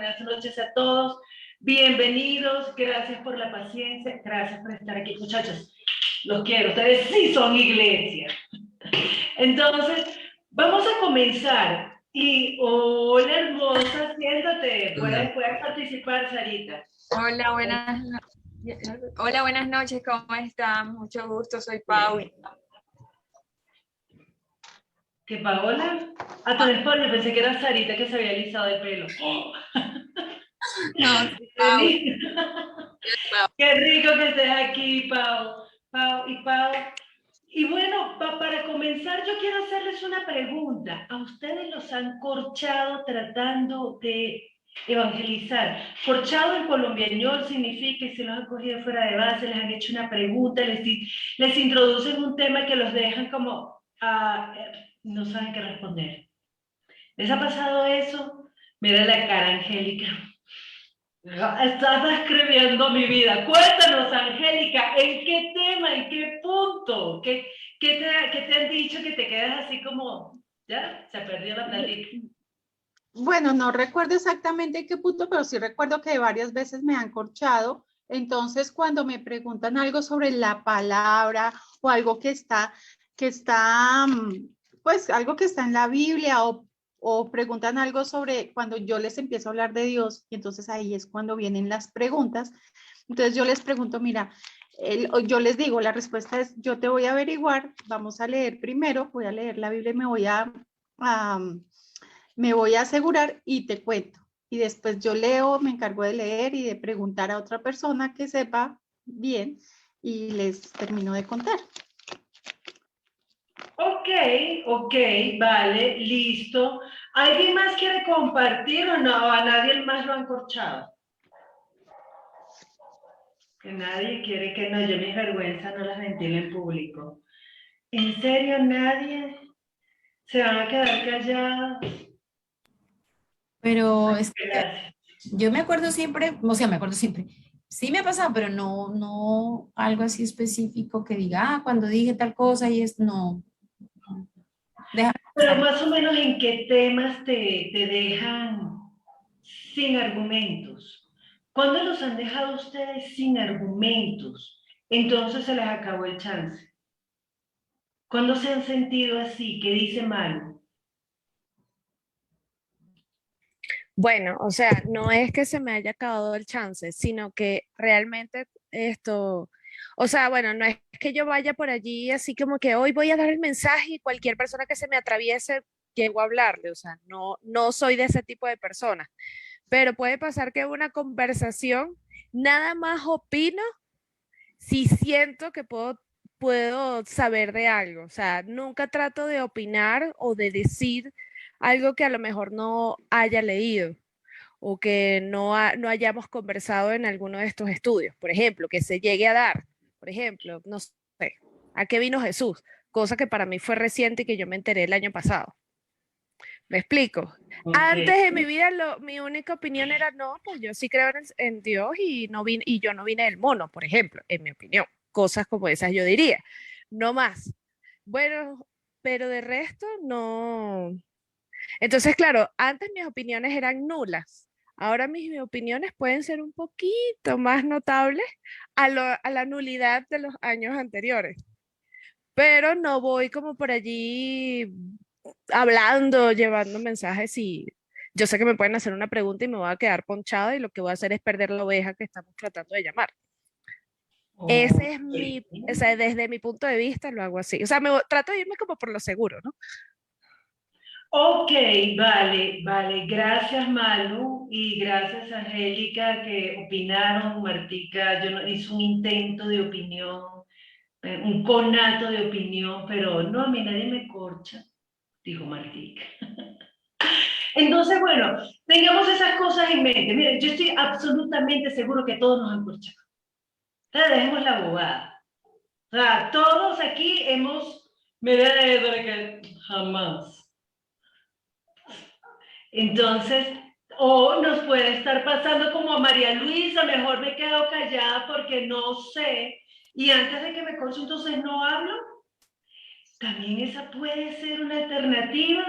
buenas noches a todos. Bienvenidos, gracias por la paciencia, gracias por estar aquí, muchachos. Los quiero, ustedes sí son iglesia. Entonces, vamos a comenzar. Y hola hermosa, siéntate, puedes participar, Sarita. Hola, buenas noches, ¿cómo están? Mucho gusto, soy Pau. ¿Qué Paola? A tu esposa, pensé que era Sarita que se había alisado el pelo. No, Pau. Qué rico que estés aquí, Pau. Pau. Y bueno, para comenzar, yo quiero hacerles una pregunta. ¿A ustedes los han corchado tratando de evangelizar? Corchado en colombiañol significa que se los han cogido fuera de base, les han hecho una pregunta, les introducen un tema que los dejan como, no saben qué responder. ¿Les ha pasado eso? Mira la cara, Angélica. Estás describiendo mi vida. Cuéntanos, Angélica, ¿en qué tema, en qué punto? ¿Qué te han dicho que te quedas así como, ya, se perdió la plática? Bueno, no recuerdo exactamente en qué punto, pero sí recuerdo que varias veces me han corchado. Entonces, cuando me preguntan algo sobre la palabra o algo pues algo que está en la Biblia o preguntan algo sobre cuando yo les empiezo a hablar de Dios, y entonces ahí es cuando vienen las preguntas. Entonces yo les pregunto, mira, yo les digo, la respuesta es, yo te voy a averiguar, vamos a leer primero, voy a leer la Biblia y me voy a asegurar y te cuento. Y después yo leo, me encargo de leer y de preguntar a otra persona que sepa bien y les termino de contar. Ok, vale, listo. ¿Alguien más quiere compartir o no? ¿A nadie más lo han corchado? Que nadie quiere que no, yo mis vergüenzas no las ventilo en público. ¿En serio nadie? ¿Se van a quedar callados? Pero es que yo me acuerdo siempre, o sea, me acuerdo siempre, sí me ha pasado, pero no algo así específico que diga, cuando dije tal cosa y es, no. Pero más o menos en qué temas te dejan sin argumentos. ¿Cuándo los han dejado ustedes sin argumentos? Entonces se les acabó el chance. ¿Cuándo se han sentido así? ¿Qué dice Malu? Bueno, o sea, no es que se me haya acabado el chance, sino que realmente o sea, bueno, no es que yo vaya por allí así como que hoy voy a dar el mensaje y cualquier persona que se me atraviese llego a hablarle, o sea, no soy de ese tipo de persona, pero puede pasar que una conversación nada más opino si siento que puedo saber de algo, o sea, nunca trato de opinar o de decir algo que a lo mejor no haya leído o que no hayamos conversado en alguno de estos estudios. Por ejemplo, que se llegue a dar, por ejemplo, no sé, ¿a qué vino Jesús? Cosa que para mí fue reciente y que yo me enteré el año pasado. ¿Me explico? Okay. Antes de mi vida, mi única opinión era, no, pues yo sí creo en Dios y yo no vine del mono, por ejemplo, en mi opinión. Cosas como esas yo diría. No más. Bueno, pero de resto no. Entonces, claro, antes mis opiniones eran nulas. Ahora mis opiniones pueden ser un poquito más notables a la nulidad de los años anteriores. Pero no voy como por allí hablando, llevando mensajes y yo sé que me pueden hacer una pregunta y me voy a quedar ponchada y lo que voy a hacer es perder la oveja que estamos tratando de llamar. Ese es o sea, desde mi punto de vista lo hago así. O sea, trato de irme como por lo seguro, ¿no? Ok, vale. Gracias, Malu, y gracias, Angélica, que opinaron. Martica, yo no, hice un intento de opinión, un conato de opinión, pero no, a mí nadie me corcha, dijo Martica. Entonces, bueno, tengamos esas cosas en mente. Miren, yo estoy absolutamente seguro que todos nos han corchado. Entonces, dejemos la bobada. O sea, todos aquí hemos... Mira, que jamás. Entonces, o nos puede estar pasando como a María Luisa, mejor me quedo callada porque no sé, y antes de que me corche entonces no hablo. También esa puede ser una alternativa.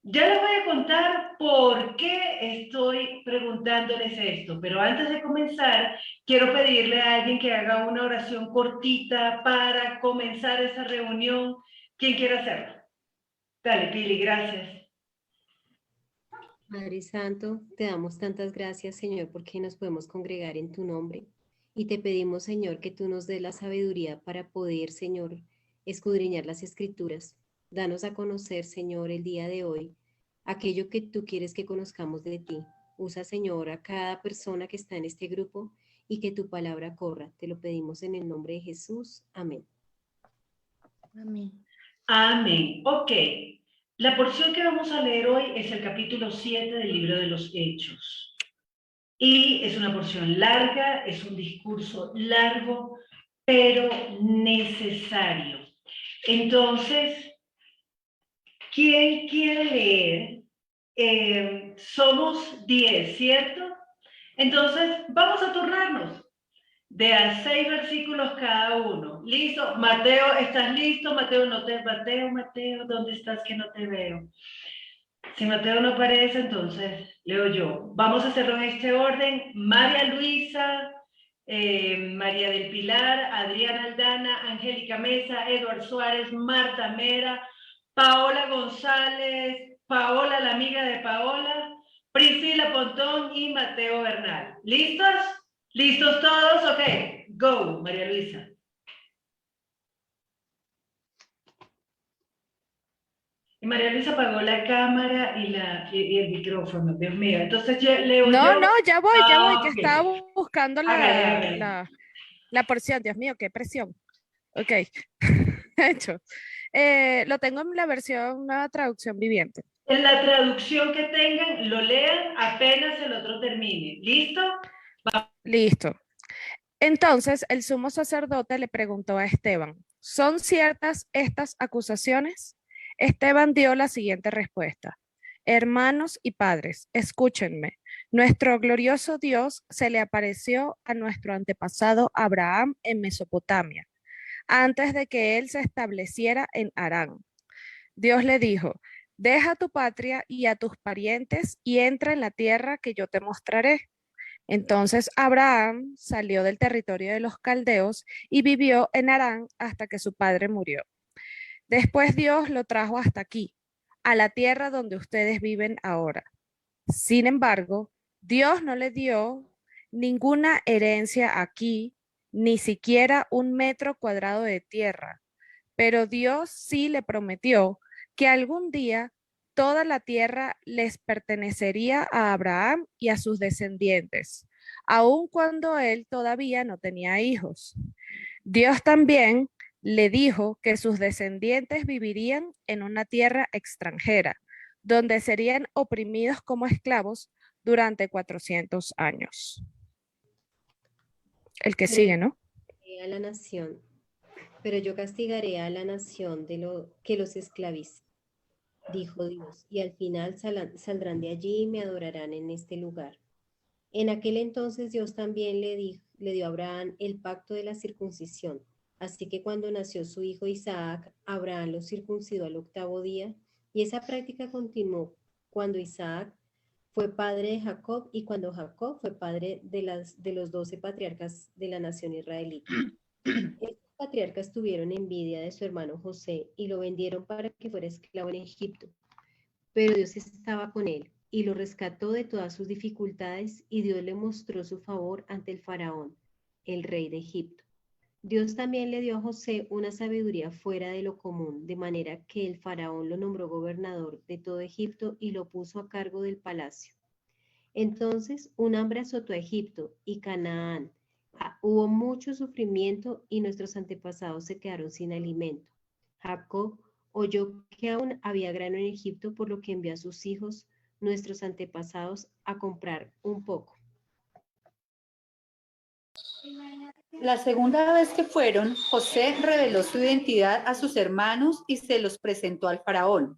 Ya les voy a contar por qué estoy preguntándoles esto, pero antes de comenzar, quiero pedirle a alguien que haga una oración cortita para comenzar esa reunión. ¿Quién quiere hacerlo? Dale, Pili, gracias. Padre Santo, te damos tantas gracias, Señor, porque nos podemos congregar en tu nombre. Y te pedimos, Señor, que tú nos des la sabiduría para poder, Señor, escudriñar las Escrituras. Danos a conocer, Señor, el día de hoy, aquello que tú quieres que conozcamos de ti. Usa, Señor, a cada persona que está en este grupo y que tu palabra corra. Te lo pedimos en el nombre de Jesús. Amén. Amén. Amén. Ok. La porción que vamos a leer hoy es el capítulo 7 del libro de los Hechos. Y es una porción larga, es un discurso largo, pero necesario. Entonces, ¿quién quiere leer? Somos 10, ¿cierto? Entonces, vamos a turnarnos de a 6 versículos cada uno. ¿Listo? Mateo, ¿estás listo? Mateo, no te... Mateo, ¿dónde estás que no te veo? Si Mateo no aparece, entonces leo yo. Vamos a hacerlo en este orden. María Luisa, María del Pilar, Adriana Aldana, Angélica Mesa, Eduard Suárez, Marta Mera, Paola González, Paola, la amiga de Paola, Priscila Pontón y Mateo Bernal. ¿Listos? ¿Listos todos? Ok, go, María Luisa. Y María Luisa apagó la cámara y el micrófono, Dios mío. Entonces yo leo No, yo. no, ya voy, que Ok. estaba buscando Hágale, hágale. la porción. Dios mío, qué presión. Ok, hecho. Lo tengo en la versión Nueva Traducción Viviente. En la traducción que tengan, lo lean apenas el otro termine. ¿Listo? Listo. Entonces el sumo sacerdote le preguntó a Esteban, ¿son ciertas estas acusaciones? Esteban dio la siguiente respuesta. Hermanos y padres, escúchenme. Nuestro glorioso Dios se le apareció a nuestro antepasado Abraham en Mesopotamia, antes de que él se estableciera en Harán. Dios le dijo, deja tu patria y a tus parientes y entra en la tierra que yo te mostraré. Entonces Abraham salió del territorio de los caldeos y vivió en Harán hasta que su padre murió. Después Dios lo trajo hasta aquí, a la tierra donde ustedes viven ahora. Sin embargo, Dios no le dio ninguna herencia aquí, ni siquiera 1 metro cuadrado de tierra, pero Dios sí le prometió que algún día toda la tierra les pertenecería a Abraham y a sus descendientes, aun cuando él todavía no tenía hijos. Dios también le dijo que sus descendientes vivirían en una tierra extranjera, donde serían oprimidos como esclavos durante 400 años. El que sigue, ¿no? A la nación, pero yo castigaré a la nación de lo que los esclavice, dijo Dios, y al final saldrán de allí y me adorarán en este lugar. En aquel entonces Dios también le dio a Abraham el pacto de la circuncisión. Así que cuando nació su hijo Isaac, Abraham lo circuncidó al 8º día, y esa práctica continuó cuando Isaac fue padre de Jacob y cuando Jacob fue padre de los 12 patriarcas de la nación israelita. Estos patriarcas tuvieron envidia de su hermano José y lo vendieron para que fuera esclavo en Egipto. Pero Dios estaba con él y lo rescató de todas sus dificultades y Dios le mostró su favor ante el faraón, el rey de Egipto. Dios también le dio a José una sabiduría fuera de lo común, de manera que el faraón lo nombró gobernador de todo Egipto y lo puso a cargo del palacio. Entonces un hambre azotó a Egipto y Canaán. Hubo mucho sufrimiento y nuestros antepasados se quedaron sin alimento. Jacob oyó que aún había grano en Egipto, por lo que envió a sus hijos, nuestros antepasados, a comprar un poco. La segunda vez que fueron, José reveló su identidad a sus hermanos y se los presentó al faraón.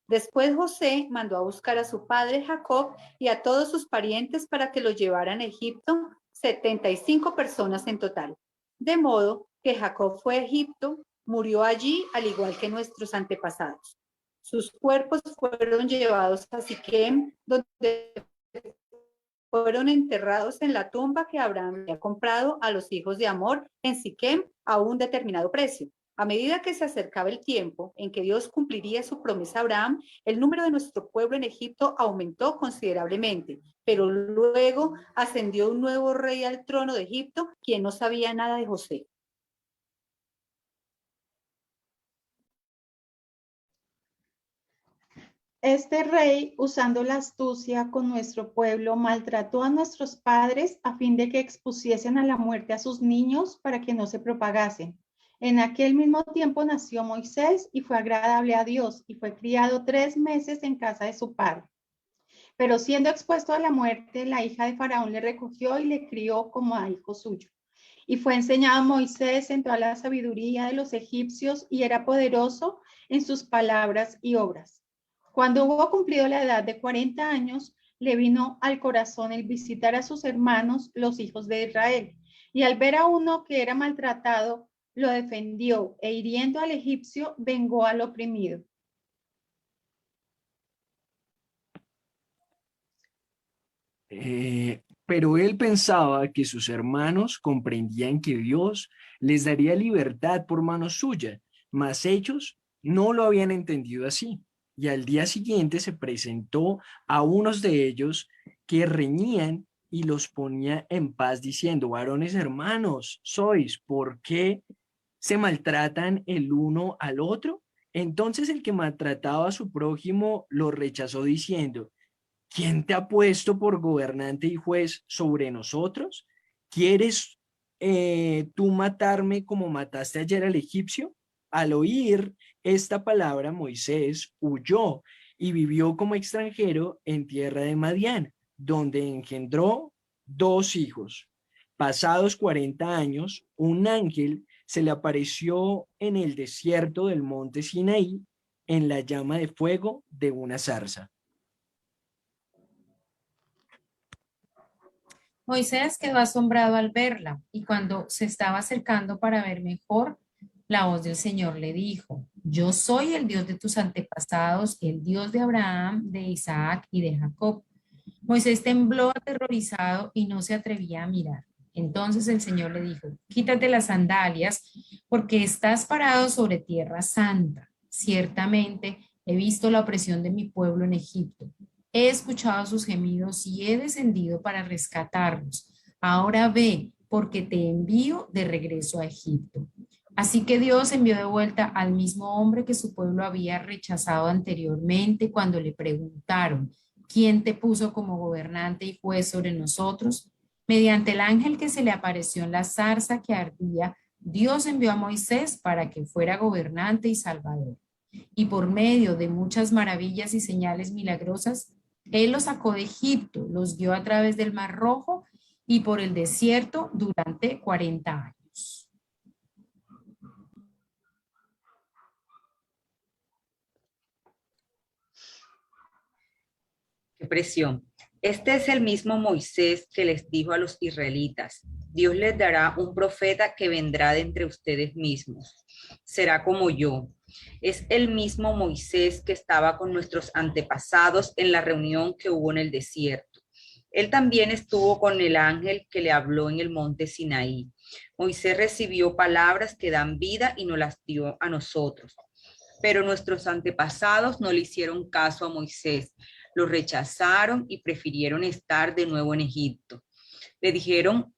Después José mandó a buscar a su padre Jacob y a todos sus parientes para que los llevaran a Egipto, 75 personas en total. De modo que Jacob fue a Egipto, murió allí al igual que nuestros antepasados. Sus cuerpos fueron llevados a Siquem, donde fueron enterrados en la tumba que Abraham había comprado a los hijos de Hamor en Siquem a un determinado precio. A medida que se acercaba el tiempo en que Dios cumpliría su promesa a Abraham, el número de nuestro pueblo en Egipto aumentó considerablemente, pero luego ascendió un nuevo rey al trono de Egipto, quien no sabía nada de José. Este rey, usando la astucia con nuestro pueblo, maltrató a nuestros padres a fin de que expusiesen a la muerte a sus niños para que no se propagasen. En aquel mismo tiempo nació Moisés y fue agradable a Dios y fue criado 3 meses en casa de su padre. Pero siendo expuesto a la muerte, la hija de Faraón le recogió y le crió como a hijo suyo. Y fue enseñado a Moisés en toda la sabiduría de los egipcios y era poderoso en sus palabras y obras. Cuando hubo cumplido la edad de 40 años, le vino al corazón el visitar a sus hermanos, los hijos de Israel. Y al ver a uno que era maltratado, lo defendió e hiriendo al egipcio, vengó al oprimido. Pero él pensaba que sus hermanos comprendían que Dios les daría libertad por mano suya, mas ellos no lo habían entendido así. Y al día siguiente se presentó a unos de ellos que reñían y los ponía en paz diciendo: varones hermanos sois, ¿por qué se maltratan el uno al otro? Entonces el que maltrataba a su prójimo lo rechazó diciendo: ¿quién te ha puesto por gobernante y juez sobre nosotros? ¿Quieres tú matarme como mataste ayer al egipcio? Al oír esta palabra, Moisés huyó y vivió como extranjero en tierra de Madián, donde engendró 2 hijos. Pasados 40 años, un ángel se le apareció en el desierto del monte Sinaí en la llama de fuego de una zarza. Moisés quedó asombrado al verla y cuando se estaba acercando para ver mejor, la voz del Señor le dijo: yo soy el Dios de tus antepasados, el Dios de Abraham, de Isaac y de Jacob. Moisés tembló aterrorizado y no se atrevía a mirar. Entonces el Señor le dijo: quítate las sandalias porque estás parado sobre tierra santa. Ciertamente he visto la opresión de mi pueblo en Egipto. He escuchado sus gemidos y he descendido para rescatarlos. Ahora ve, porque te envío de regreso a Egipto. Así que Dios envió de vuelta al mismo hombre que su pueblo había rechazado anteriormente cuando le preguntaron: ¿quién te puso como gobernante y juez sobre nosotros? Mediante el ángel que se le apareció en la zarza que ardía, Dios envió a Moisés para que fuera gobernante y salvador. Y por medio de muchas maravillas y señales milagrosas, Él los sacó de Egipto, los guió a través del Mar Rojo y por el desierto durante 40 años. Qué presión. Este es el mismo Moisés que les dijo a los israelitas: Dios les dará un profeta que vendrá de entre ustedes mismos. Será como yo. Es el mismo Moisés que estaba con nuestros antepasados en la reunión que hubo en el desierto. Él también estuvo con el ángel que le habló en el monte Sinaí. Moisés recibió palabras que dan vida y nos las dio a nosotros. Pero nuestros antepasados no le hicieron caso a Moisés. Lo rechazaron y prefirieron estar de nuevo en Egipto. Le dijeron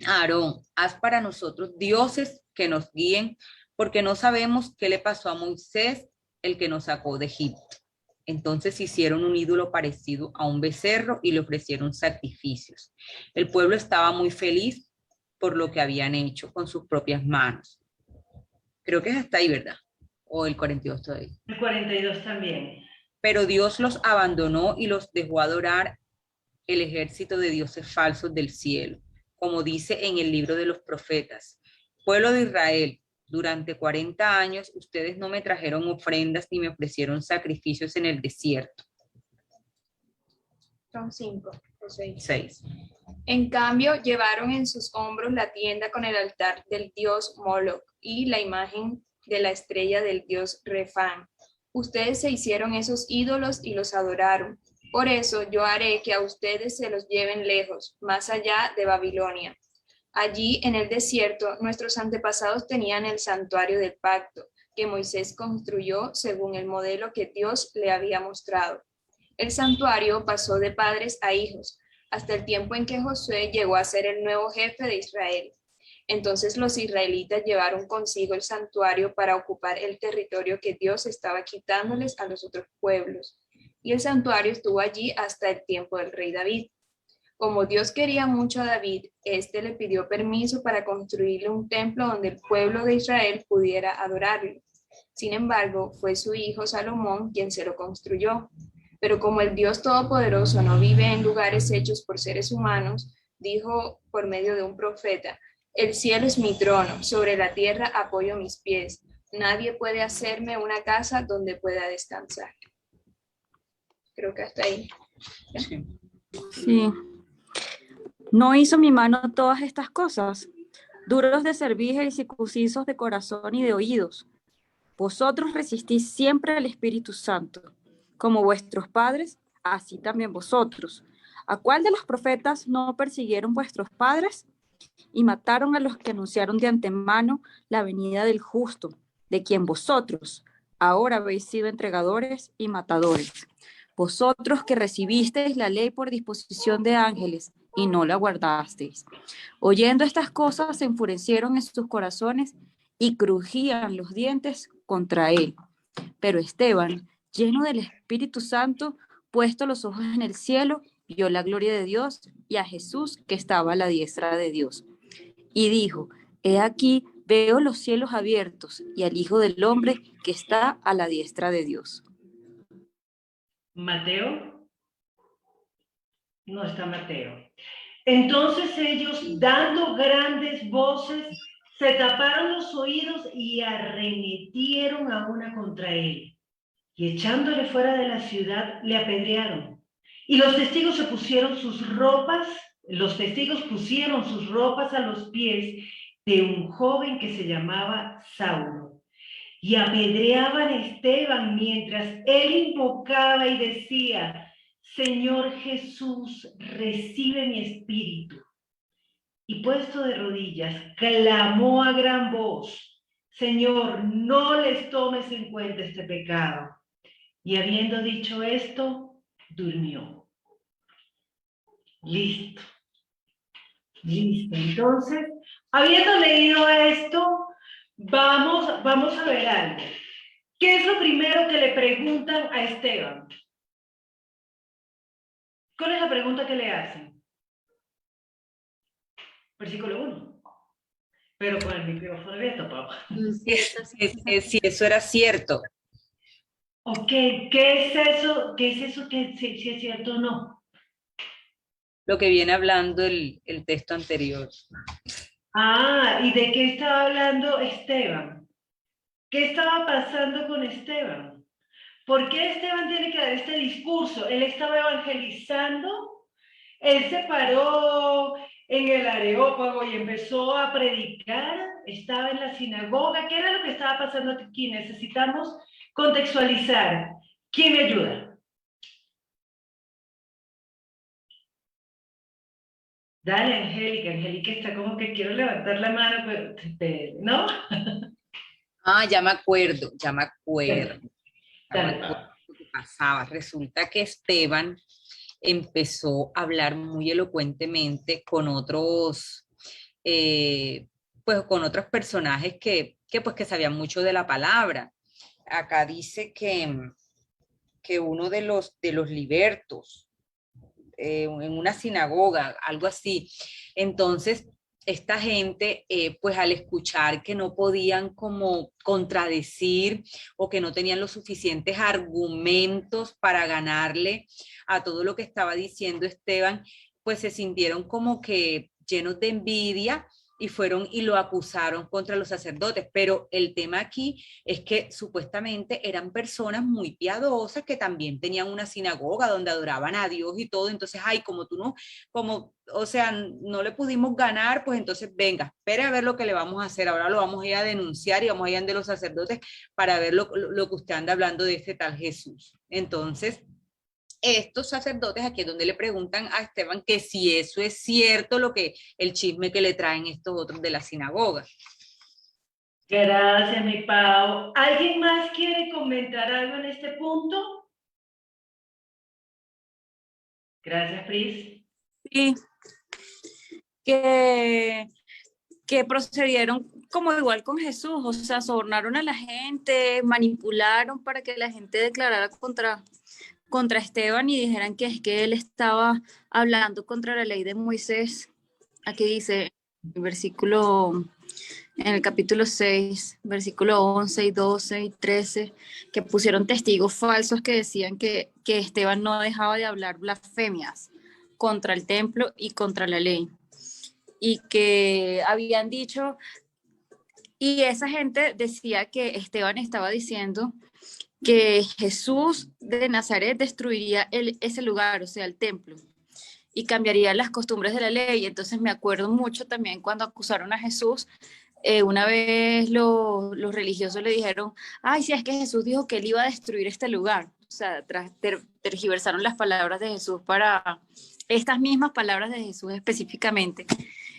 a Aarón: haz para nosotros dioses que nos guíen, porque no sabemos qué le pasó a Moisés, el que nos sacó de Egipto. Entonces hicieron un ídolo parecido a un becerro y le ofrecieron sacrificios. El pueblo estaba muy feliz por lo que habían hecho con sus propias manos. Creo que es hasta ahí, ¿verdad? O el 42 todavía. El 42 también. Pero Dios los abandonó y los dejó adorar el ejército de dioses falsos del cielo, como dice en el libro de los profetas: pueblo de Israel, durante 40 años ustedes no me trajeron ofrendas ni me ofrecieron sacrificios en el desierto. Son 5 o 6. 6. En cambio, llevaron en sus hombros la tienda con el altar del dios Moloch y la imagen de la estrella del dios Refán. Ustedes se hicieron esos ídolos y los adoraron. Por eso yo haré que a ustedes se los lleven lejos, más allá de Babilonia. Allí, en el desierto, nuestros antepasados tenían el santuario del pacto, que Moisés construyó según el modelo que Dios le había mostrado. El santuario pasó de padres a hijos, hasta el tiempo en que Josué llegó a ser el nuevo jefe de Israel. Entonces los israelitas llevaron consigo el santuario para ocupar el territorio que Dios estaba quitándoles a los otros pueblos. Y el santuario estuvo allí hasta el tiempo del rey David. Como Dios quería mucho a David, éste le pidió permiso para construirle un templo donde el pueblo de Israel pudiera adorarlo. Sin embargo, fue su hijo Salomón quien se lo construyó. Pero como el Dios Todopoderoso no vive en lugares hechos por seres humanos, dijo por medio de un profeta: el cielo es mi trono, sobre la tierra apoyo mis pies. Nadie puede hacerme una casa donde pueda descansar. Creo que hasta ahí. Sí. ¿No hizo mi mano todas estas cosas? Duros de cerviz y circuncisos de corazón y de oídos. Vosotros resistís siempre al Espíritu Santo. Como vuestros padres, así también vosotros. ¿A cuál de los profetas no persiguieron vuestros padres? Y mataron a los que anunciaron de antemano la venida del justo, de quien vosotros ahora habéis sido entregadores y matadores. Vosotros que recibisteis la ley por disposición de ángeles y no la guardasteis. Oyendo estas cosas, se enfurecieron en sus corazones y crujían los dientes contra él. Pero Esteban, lleno del Espíritu Santo, puesto los ojos en el cielo, vio la gloria de Dios y a Jesús que estaba a la diestra de Dios. Y dijo: he aquí, veo los cielos abiertos y al Hijo del Hombre que está a la diestra de Dios. Mateo. No está Mateo. Entonces ellos, dando grandes voces, se taparon los oídos y arremetieron a una contra él. Y echándole fuera de la ciudad, le apedrearon. Y los testigos pusieron sus ropas a los pies de un joven que se llamaba Saulo. Y apedreaban a Esteban mientras él invocaba y decía: Señor Jesús, recibe mi espíritu. Y puesto de rodillas, clamó a gran voz: Señor, no les tomes en cuenta este pecado. Y habiendo dicho esto, durmió. Listo. Entonces, habiendo leído esto, vamos a ver algo. ¿Qué es lo primero que le preguntan a Esteban? ¿Cuál es la pregunta que le hacen? Versículo 1. Pero con el micrófono abierto, papá. Si eso era cierto. Ok, ¿qué es eso? ¿Qué es eso que si es cierto o no? Lo que viene hablando el texto anterior. Ah, ¿y de qué estaba hablando Esteban? ¿Qué estaba pasando con Esteban? ¿Por qué Esteban tiene que dar este discurso? Él estaba evangelizando, él se paró en el Areópago y empezó a predicar, estaba en la sinagoga. ¿Qué era lo que estaba pasando aquí? Necesitamos contextualizar. ¿Quién me ayuda? Dale, Angélica. Angélica está como que quiero levantar la mano, pero ¿no? Ya me acuerdo. Dale. Lo que pasaba. Resulta que Esteban empezó a hablar muy elocuentemente con otros, pues con otros personajes que sabían mucho de la palabra. Acá dice que uno de los libertos, en una sinagoga, algo así. Entonces, esta gente, pues al escuchar que no podían como contradecir o que no tenían los suficientes argumentos para ganarle a todo lo que estaba diciendo Esteban, pues se sintieron como que llenos de envidia y fueron y lo acusaron contra los sacerdotes. Pero el tema aquí es que supuestamente eran personas muy piadosas que también tenían una sinagoga donde adoraban a Dios y todo. Entonces, ay, como tú no, como, o sea, no le pudimos ganar, pues entonces venga, espere a ver lo que le vamos a hacer. Ahora lo vamos a ir a denunciar y vamos a ir ante los sacerdotes para ver lo que usted anda hablando de este tal Jesús. Entonces, estos sacerdotes aquí es donde le preguntan a Esteban que si eso es cierto, el chisme que le traen estos otros de la sinagoga. Gracias, mi Pau. ¿Alguien más quiere comentar algo en este punto? Gracias, Pris. Sí, que procedieron como igual con Jesús, o sea, sobornaron a la gente, manipularon para que la gente declarara contra Esteban y dijeran que es que él estaba hablando contra la ley de Moisés. Aquí dice, en el capítulo 6, versículo 11 y 12 y 13, que pusieron testigos falsos que decían que Esteban no dejaba de hablar blasfemias contra el templo y contra la ley. Y que habían dicho, y esa gente decía que Esteban estaba diciendo que Jesús de Nazaret destruiría ese lugar, o sea, el templo, y cambiaría las costumbres de la ley. Entonces me acuerdo mucho también cuando acusaron a Jesús, una vez los religiosos le dijeron, ay, si es que Jesús dijo que él iba a destruir este lugar. O sea, tergiversaron las palabras de Jesús para estas mismas palabras de Jesús específicamente.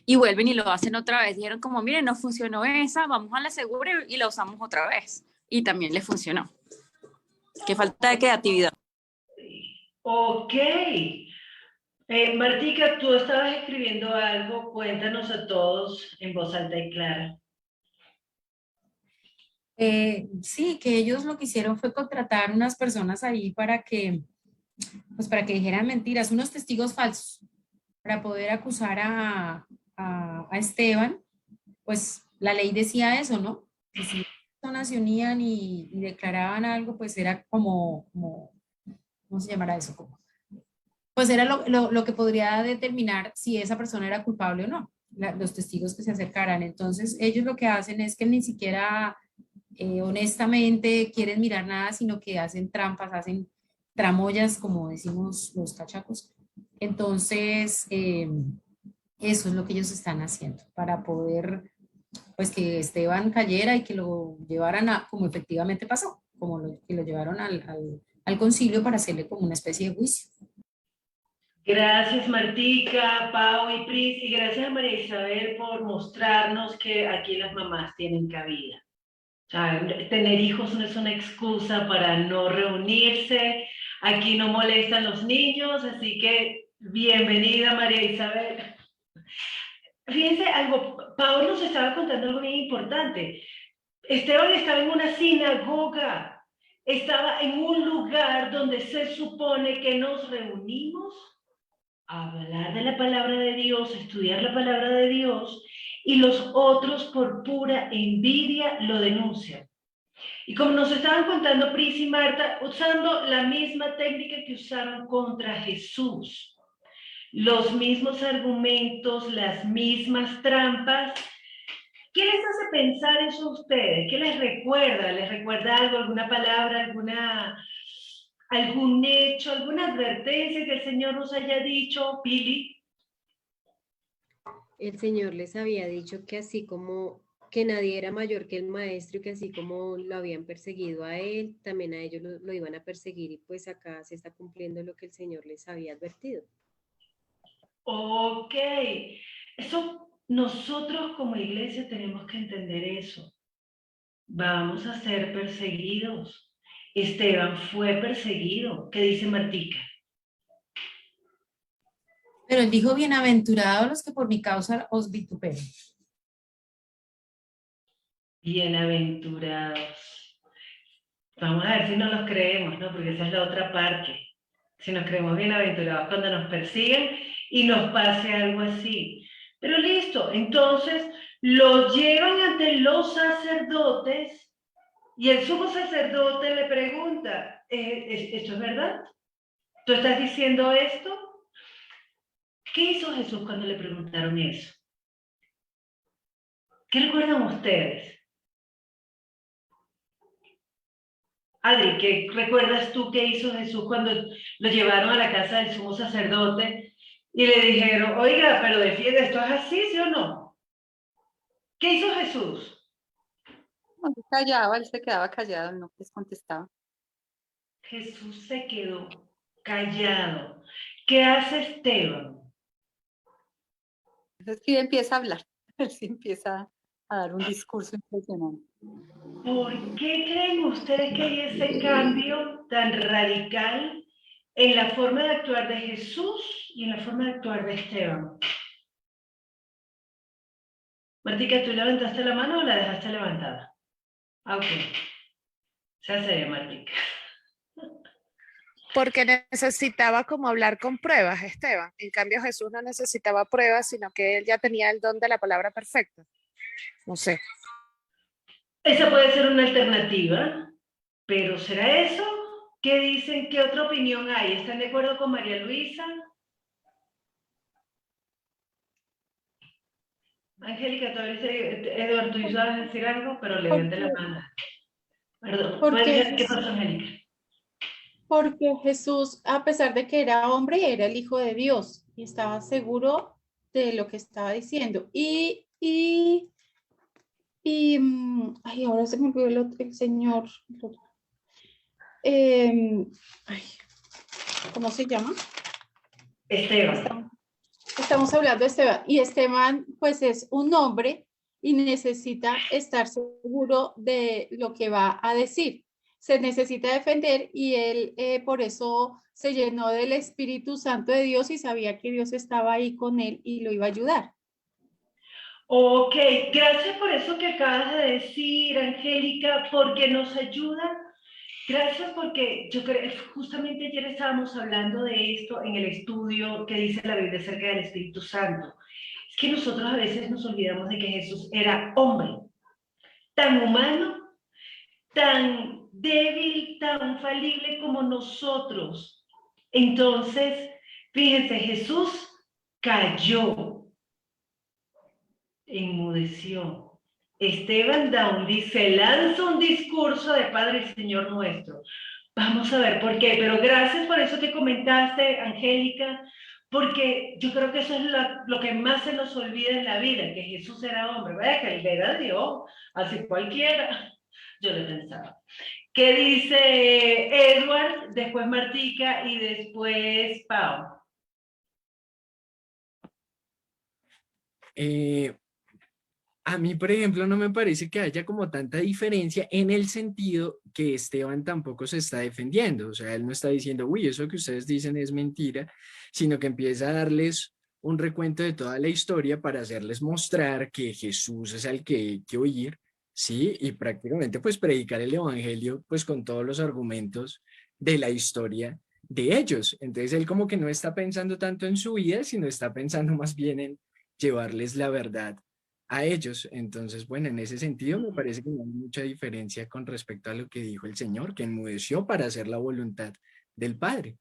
Y vuelven y lo hacen otra vez. Dijeron como, miren, no funcionó esa, vamos a la segura y la usamos otra vez. Y también les funcionó. Qué falta de creatividad. Ok. Martica, tú estabas escribiendo algo, cuéntanos a todos en voz alta y clara. Sí, que ellos lo que hicieron fue contratar unas personas ahí para que dijeran mentiras, unos testigos falsos, para poder acusar a Esteban. Pues la ley decía eso, ¿no? Que si personas se unían y declaraban algo, pues era como, ¿cómo se llamará eso? Pues era lo que podría determinar si esa persona era culpable o no, los testigos que se acercaran. Entonces ellos lo que hacen es que ni siquiera honestamente quieren mirar nada, sino que hacen trampas, hacen tramoyas, como decimos los cachacos. Entonces, eso es lo que ellos están haciendo para poder, pues, que Esteban cayera y que lo llevaran a, como efectivamente pasó, que lo llevaron al concilio para hacerle como una especie de juicio. Gracias, Martica, Pau y Pris, y gracias a María Isabel por mostrarnos que aquí las mamás tienen cabida. O sea, tener hijos no es una excusa para no reunirse. Aquí no molestan los niños, así que bienvenida, María Isabel. Fíjense algo, Pau nos estaba contando algo bien importante. Esteban estaba en una sinagoga, estaba en un lugar donde se supone que nos reunimos a hablar de la palabra de Dios, a estudiar la palabra de Dios, y los otros por pura envidia lo denuncian. Y como nos estaban contando Pris y Marta, usando la misma técnica que usaron contra Jesús, los mismos argumentos, las mismas trampas. ¿Qué les hace pensar eso a ustedes? ¿Qué les recuerda? ¿Les recuerda algo, alguna palabra, algún hecho, alguna advertencia que el Señor nos haya dicho, Pili? El Señor les había dicho que así como que nadie era mayor que el maestro y que así como lo habían perseguido a él, también a ellos lo iban a perseguir, y pues acá se está cumpliendo lo que el Señor les había advertido. Ok, eso nosotros como iglesia tenemos que entender eso. Vamos a ser perseguidos. Esteban fue perseguido. ¿Qué dice Martica? Pero él dijo, bienaventurados los que por mi causa os vituperan. Bienaventurados. Vamos a ver si no los creemos, ¿no? Porque esa es la otra parte. Si nos creemos bienaventurados cuando nos persiguen y nos pase algo así. Pero listo, entonces lo llevan ante los sacerdotes y el sumo sacerdote le pregunta, ¿esto es verdad? ¿Tú estás diciendo esto? ¿Qué hizo Jesús cuando le preguntaron eso? ¿Qué recuerdan ustedes? Adri, ¿qué recuerdas tú que hizo Jesús cuando lo llevaron a la casa del sumo sacerdote y le dijeron, oiga, pero defiende, ¿esto es así, sí o no? ¿Qué hizo Jesús? No, él callaba, él se quedaba callado, no les contestaba. Jesús se quedó callado. ¿Qué hace Esteban? Entonces sí empieza a hablar, él sí empieza a dar un discurso impresionante. ¿Por qué creen ustedes que hay ese cambio tan radical en la forma de actuar de Jesús y en la forma de actuar de Esteban? Martica, ¿tú levantaste la mano o la dejaste levantada? Ah, ok. Se hace, Martica. Porque necesitaba como hablar con pruebas, Esteban. En cambio, Jesús no necesitaba pruebas, sino que él ya tenía el don de la palabra perfecta. No sé. Esa puede ser una alternativa, pero ¿será eso? ¿Qué dicen? ¿Qué otra opinión hay? ¿Están de acuerdo con María Luisa? Angélica, todavía dice, Eduardo, tú ibas a decir algo, pero levante la mano. Perdón, ¿qué pasó, Angélica? Porque Jesús, a pesar de que era hombre, era el Hijo de Dios y estaba seguro de lo que estaba diciendo. Ay, ahora se me olvidó el señor. Ay, ¿cómo se llama? Esteban. Estamos hablando de Esteban. Y Esteban, pues es un hombre y necesita estar seguro de lo que va a decir. Se necesita defender y él por eso se llenó del Espíritu Santo de Dios y sabía que Dios estaba ahí con él y lo iba a ayudar. Ok, gracias por eso que acabas de decir, Angélica, porque nos ayuda. Gracias porque yo creo, justamente ayer estábamos hablando de esto en el estudio que dice la Biblia acerca del Espíritu Santo. Es que nosotros a veces nos olvidamos de que Jesús era hombre, tan humano, tan débil, tan falible como nosotros. Entonces, fíjense, Jesús cayó, enmudeció. Esteban se lanza un discurso de Padre y Señor nuestro. Vamos a ver por qué, pero gracias por eso que comentaste, Angélica, porque yo creo que eso es lo que más se nos olvida en la vida, que Jesús era hombre, ¿verdad? Que él era Dios, así cualquiera. Yo le pensaba. ¿Qué dice Edward, después Martica y después Pau? A mí, por ejemplo, no me parece que haya como tanta diferencia en el sentido que Esteban tampoco se está defendiendo. O sea, él no está diciendo, uy, eso que ustedes dicen es mentira, sino que empieza a darles un recuento de toda la historia para hacerles mostrar que Jesús es el que hay que oír, ¿sí? Y prácticamente pues predicar el evangelio pues con todos los argumentos de la historia de ellos. Entonces él como que no está pensando tanto en su vida, sino está pensando más bien en llevarles la verdad a ellos. Entonces, bueno, en ese sentido me parece que no hay mucha diferencia con respecto a lo que dijo el Señor, que enmudeció para hacer la voluntad del Padre.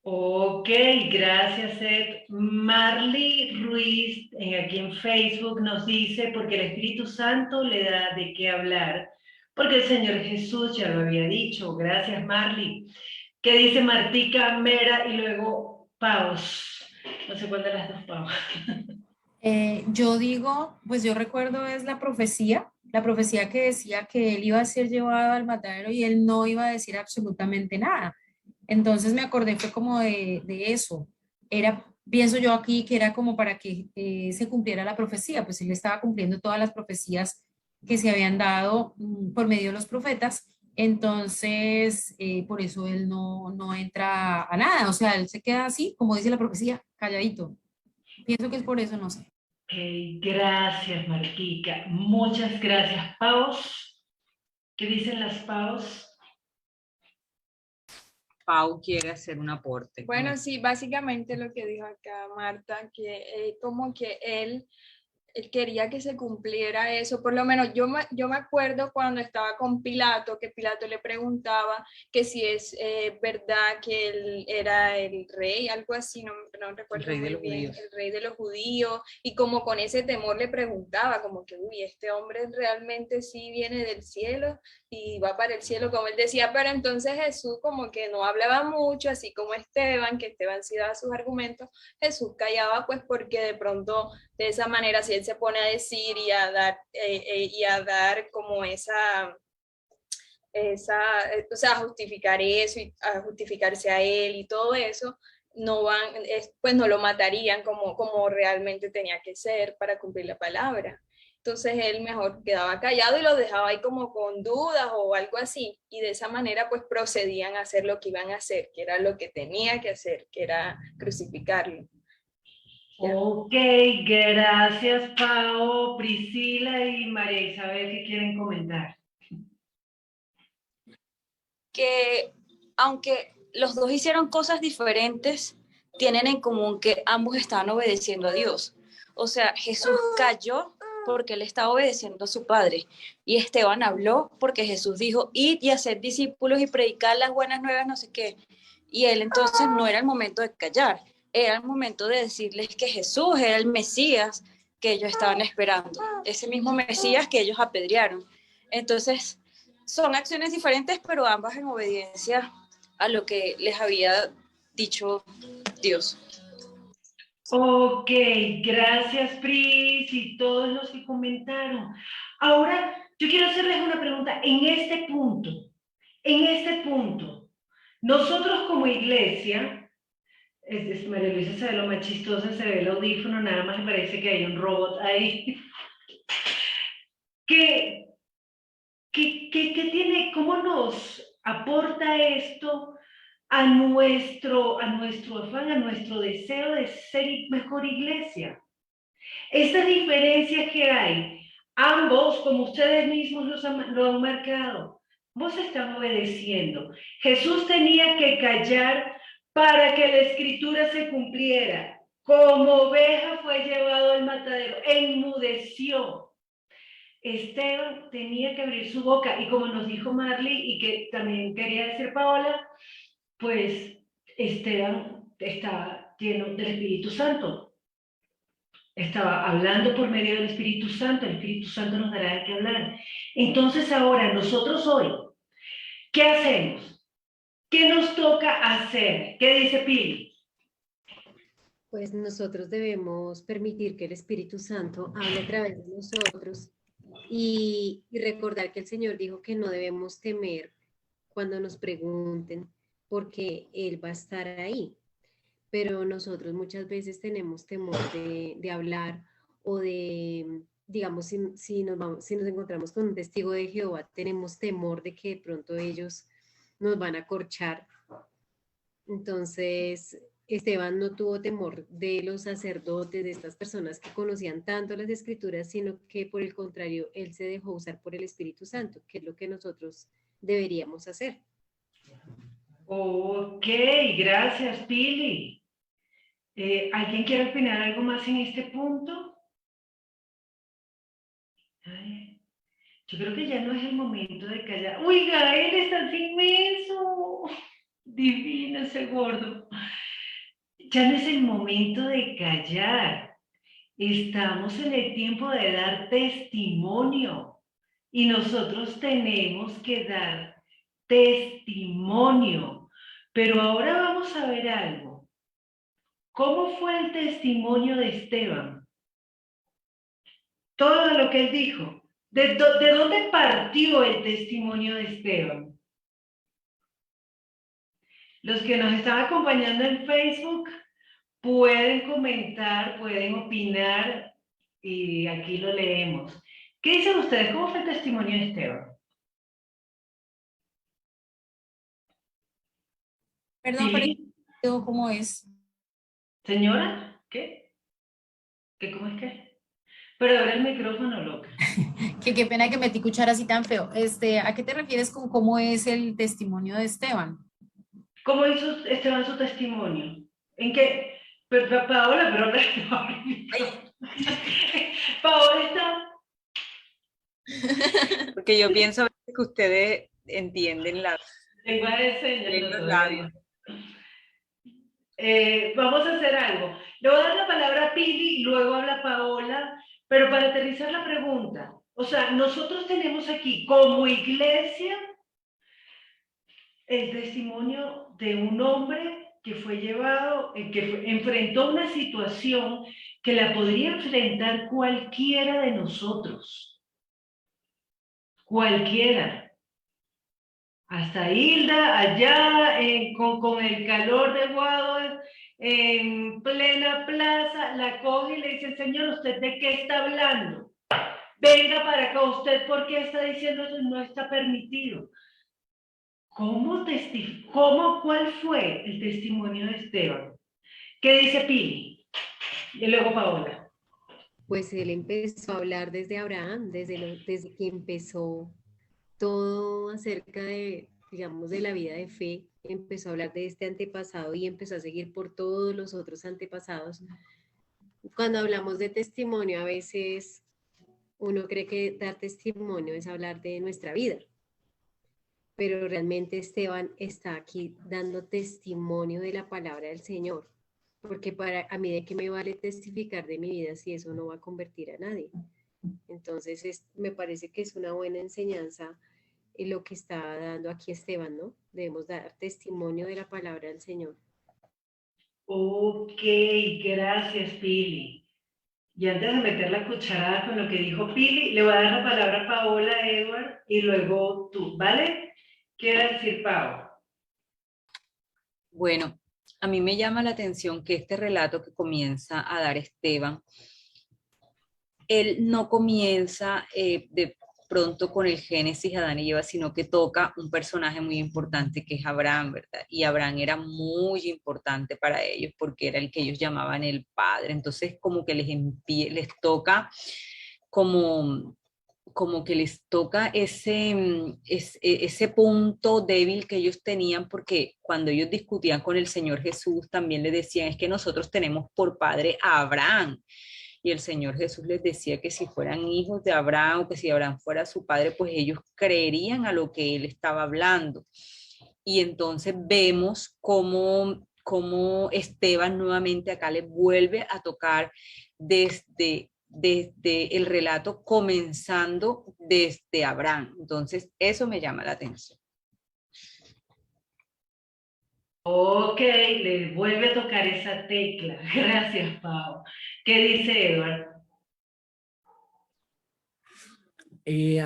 Ok, gracias, Ed. Marley Ruiz, aquí en Facebook, nos dice, porque el Espíritu Santo le da de qué hablar, porque el Señor Jesús ya lo había dicho. Gracias, Marley. ¿Qué dice Martica, Mera y luego Paus? No sé cuál de las dos, Paus. Yo digo, pues yo recuerdo es la profecía que decía que él iba a ser llevado al matadero y él no iba a decir absolutamente nada. Entonces me acordé, fue como de eso. Era, pienso yo aquí que era como para que se cumpliera la profecía, pues él estaba cumpliendo todas las profecías que se habían dado por medio de los profetas. Entonces, por eso él no entra a nada, o sea, él se queda así, como dice la profecía, calladito. Pienso que es por eso, no sé. Ok, gracias, Martica. Muchas gracias. Paus, ¿qué dicen las Paus? Pau quiere hacer un aporte. Bueno, sí, básicamente lo que dijo acá Marta, que como que él él quería que se cumpliera eso. Por lo menos yo me acuerdo cuando estaba con Pilato, que Pilato le preguntaba que si es verdad que él era el rey, algo así, no recuerdo muy bien, el rey de los judíos, y como con ese temor le preguntaba, como que, uy, este hombre realmente sí viene del cielo y va para el cielo, como él decía, pero entonces Jesús como que no hablaba mucho, así como Esteban, que Esteban sí daba sus argumentos, Jesús callaba pues porque de pronto de esa manera si él se pone a decir y a dar como o sea, a justificar eso y a justificarse a él y todo eso, pues no lo matarían como realmente tenía que ser para cumplir la palabra. Entonces él mejor quedaba callado y lo dejaba ahí como con dudas o algo así, y de esa manera pues procedían a hacer lo que iban a hacer, que era lo que tenía que hacer, que era crucificarlo. Ok, gracias Pao, Priscila y María Isabel, ¿qué quieren comentar? Que aunque los dos hicieron cosas diferentes, tienen en común que ambos estaban obedeciendo a Dios. O sea, Jesús cayó porque él estaba obedeciendo a su Padre, y Esteban habló porque Jesús dijo, id y haced discípulos y predicar las buenas nuevas, no sé qué. Y él entonces no era el momento de callar, era el momento de decirles que Jesús era el Mesías que ellos estaban esperando, ese mismo Mesías que ellos apedrearon. Entonces, son acciones diferentes, pero ambas en obediencia a lo que les había dicho Dios. Ok, gracias Pris y todos los que comentaron. Ahora, yo quiero hacerles una pregunta en este punto, nosotros como iglesia, María Luisa se ve lo más chistosa, se ve el audífono, nada más me parece que hay un robot ahí. ¿Qué tiene, cómo nos aporta esto a nuestro afán, a nuestro deseo de ser mejor iglesia? Estas diferencias que hay, ambos, como ustedes mismos lo han marcado, vos están obedeciendo. Jesús tenía que callar para que la escritura se cumpliera. Como oveja fue llevado al matadero, enmudeció. Esteban tenía que abrir su boca, y como nos dijo Marley y que también quería decir Paola, pues Esteban estaba lleno del Espíritu Santo. Estaba hablando por medio del Espíritu Santo, el Espíritu Santo nos dará de qué hablar. Entonces ahora, nosotros hoy, ¿qué hacemos? ¿Qué nos toca hacer? ¿Qué dice Pili? Pues nosotros debemos permitir que el Espíritu Santo hable a través de nosotros y recordar que el Señor dijo que no debemos temer cuando nos pregunten, porque Él va a estar ahí. Pero nosotros muchas veces tenemos temor de hablar, o de, digamos, si nos encontramos con un testigo de Jehová, tenemos temor de que de pronto ellos nos van a corchar. Entonces, Esteban no tuvo temor de los sacerdotes, de estas personas que conocían tanto las Escrituras, sino que por el contrario, él se dejó usar por el Espíritu Santo, que es lo que nosotros deberíamos hacer. Ok, gracias Pili. ¿Alguien quiere opinar algo más en este punto? Ay, yo creo que ya no es el momento de callar. ¡Uy, Gael, estás inmenso! Divino ese gordo. Ya no es el momento de callar. Estamos en el tiempo de dar testimonio. Y nosotros tenemos que dar testimonio. Pero ahora vamos a ver algo. ¿Cómo fue el testimonio de Esteban? Todo lo que él dijo. ¿De dónde partió el testimonio de Esteban? Los que nos están acompañando en Facebook pueden comentar, pueden opinar y aquí lo leemos. ¿Qué dicen ustedes? ¿Cómo fue el testimonio de Esteban? Perdón, pero ¿cómo es? Señora, ¿qué? ¿Cómo es que? Pero abre el micrófono, loca. Qué pena que metí cuchara así tan feo. ¿A qué te refieres con cómo es el testimonio de Esteban? ¿Cómo hizo Esteban su testimonio? ¿En qué? Pero, Paola, pero Paola está... Porque yo pienso que ustedes entienden las Lengua de señas. lenguas labios. Vamos a hacer algo. Le voy a dar la palabra a Pili y luego habla Paola, pero para aterrizar la pregunta, o sea, nosotros tenemos aquí como iglesia el testimonio de un hombre que fue llevado, enfrentó una situación que la podría enfrentar cualquiera de nosotros. Cualquiera. Hasta Hilda, allá con el calor de Guado, en plena plaza, la coge y le dice, señor, ¿usted de qué está hablando? Venga para acá, ¿usted por qué está diciendo eso? No está permitido. ¿Cuál fue el testimonio de Esteban? ¿Qué dice Pili? Y luego Paola. Pues él empezó a hablar desde Abraham, desde que empezó todo acerca de, digamos, de la vida de fe, empezó a hablar de este antepasado y empezó a seguir por todos los otros antepasados. Cuando hablamos de testimonio, a veces uno cree que dar testimonio es hablar de nuestra vida, pero realmente Esteban está aquí dando testimonio de la palabra del Señor, porque a mí de qué me vale testificar de mi vida si eso no va a convertir a nadie. Entonces me parece que es una buena enseñanza lo que está dando aquí Esteban, ¿no? Debemos dar testimonio de la palabra del Señor. Ok, gracias Pili. Y antes de meter la cucharada con lo que dijo Pili, le voy a dar la palabra a Paola, Edward, y luego tú, ¿vale? ¿Qué va a decir Pau? Bueno, a mí me llama la atención que este relato que comienza a dar Esteban, él no comienza de pronto con el Génesis, Adán y Eva, sino que toca un personaje muy importante que es Abraham, ¿verdad? Y Abraham era muy importante para ellos porque era el que ellos llamaban el padre. Entonces como que les toca como que les toca ese punto débil que ellos tenían, porque cuando ellos discutían con el Señor Jesús, también le decían, es que nosotros tenemos por padre a Abraham. Y el Señor Jesús les decía que si fueran hijos de Abraham o que si Abraham fuera su padre, pues ellos creerían a lo que él estaba hablando. Y entonces vemos cómo Esteban nuevamente acá le vuelve a tocar desde el relato comenzando desde Abraham. Entonces, eso me llama la atención. Ok, le vuelve a tocar esa tecla. Gracias, Pau. ¿Qué dice Edward?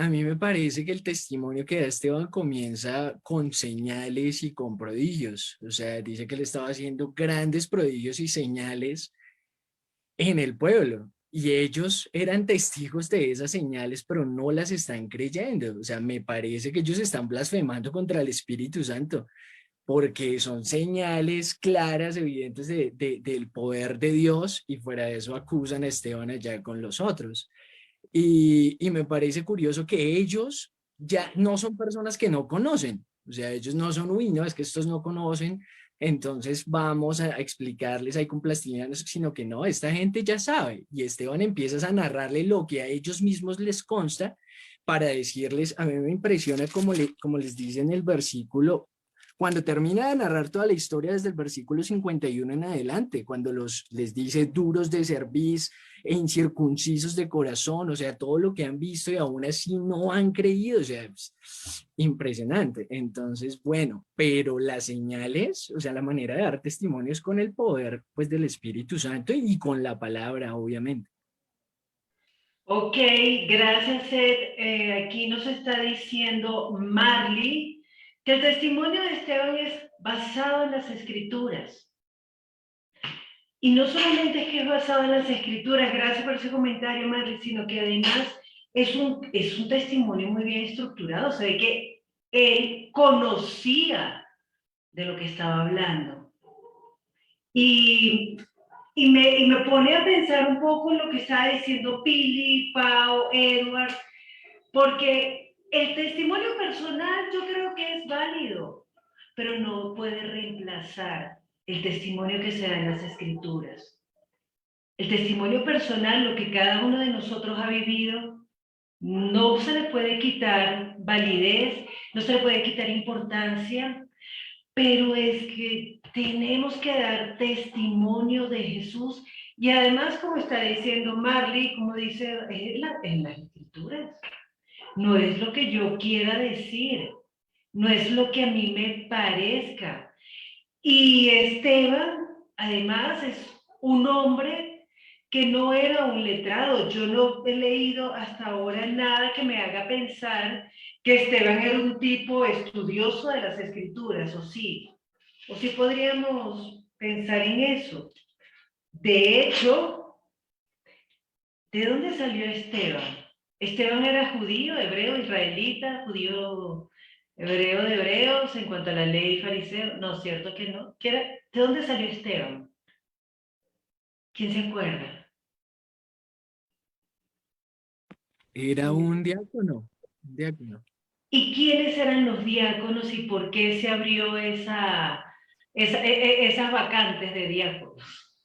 A mí me parece que el testimonio que da Esteban comienza con señales y con prodigios. O sea, dice que le estaba haciendo grandes prodigios y señales en el pueblo. Y ellos eran testigos de esas señales, pero no las están creyendo. O sea, me parece que ellos están blasfemando contra el Espíritu Santo, porque son señales claras, evidentes del poder de Dios, y fuera de eso acusan a Esteban allá con los otros. Y me parece curioso que ellos ya no son personas que no conocen, o sea, ellos no son, uy, no, es que estos no conocen, entonces vamos a explicarles ahí con plastilina, sino que no, esta gente ya sabe, y Esteban empieza a narrarle lo que a ellos mismos les consta para decirles, a mí me impresiona como les dice en el versículo, cuando termina de narrar toda la historia desde el versículo 51 en adelante, cuando les dice duros de cerviz e incircuncisos de corazón, o sea, todo lo que han visto y aún así no han creído, o sea, es impresionante. Entonces, bueno, pero las señales, o sea, la manera de dar testimonio es con el poder, pues, del Espíritu Santo y con la palabra, obviamente. Ok, gracias, Ed. Aquí nos está diciendo Marley que el testimonio de Esteban es basado en las Escrituras. Y no solamente es que es basado en las Escrituras, gracias por ese comentario, Marley, sino que además es un testimonio muy bien estructurado. Se ve que él conocía de lo que estaba hablando. Y me pone a pensar un poco en lo que estaba diciendo Pili, Pau, Edward, porque el testimonio personal yo creo que es válido, pero no puede reemplazar el testimonio que se da en las Escrituras. El testimonio personal, lo que cada uno de nosotros ha vivido, no se le puede quitar validez, no se le puede quitar importancia, pero es que tenemos que dar testimonio de Jesús. Y además, como está diciendo Marley, como dice en las Escrituras, no es lo que yo quiera decir, no es lo que a mí me parezca. Y Esteban, además, es un hombre que no era un letrado. Yo no he leído hasta ahora nada que me haga pensar que Esteban era un tipo estudioso de las Escrituras, o sí podríamos pensar en eso. De hecho, ¿de dónde salió Esteban? Esteban era judío, hebreo, israelita, judío, hebreo de hebreos, en cuanto a la ley fariseo. No, cierto que no. ¿De dónde salió Esteban? ¿Quién se acuerda? Era un diácono, un diácono. ¿Y quiénes eran los diáconos y por qué se abrió esas vacantes de diáconos?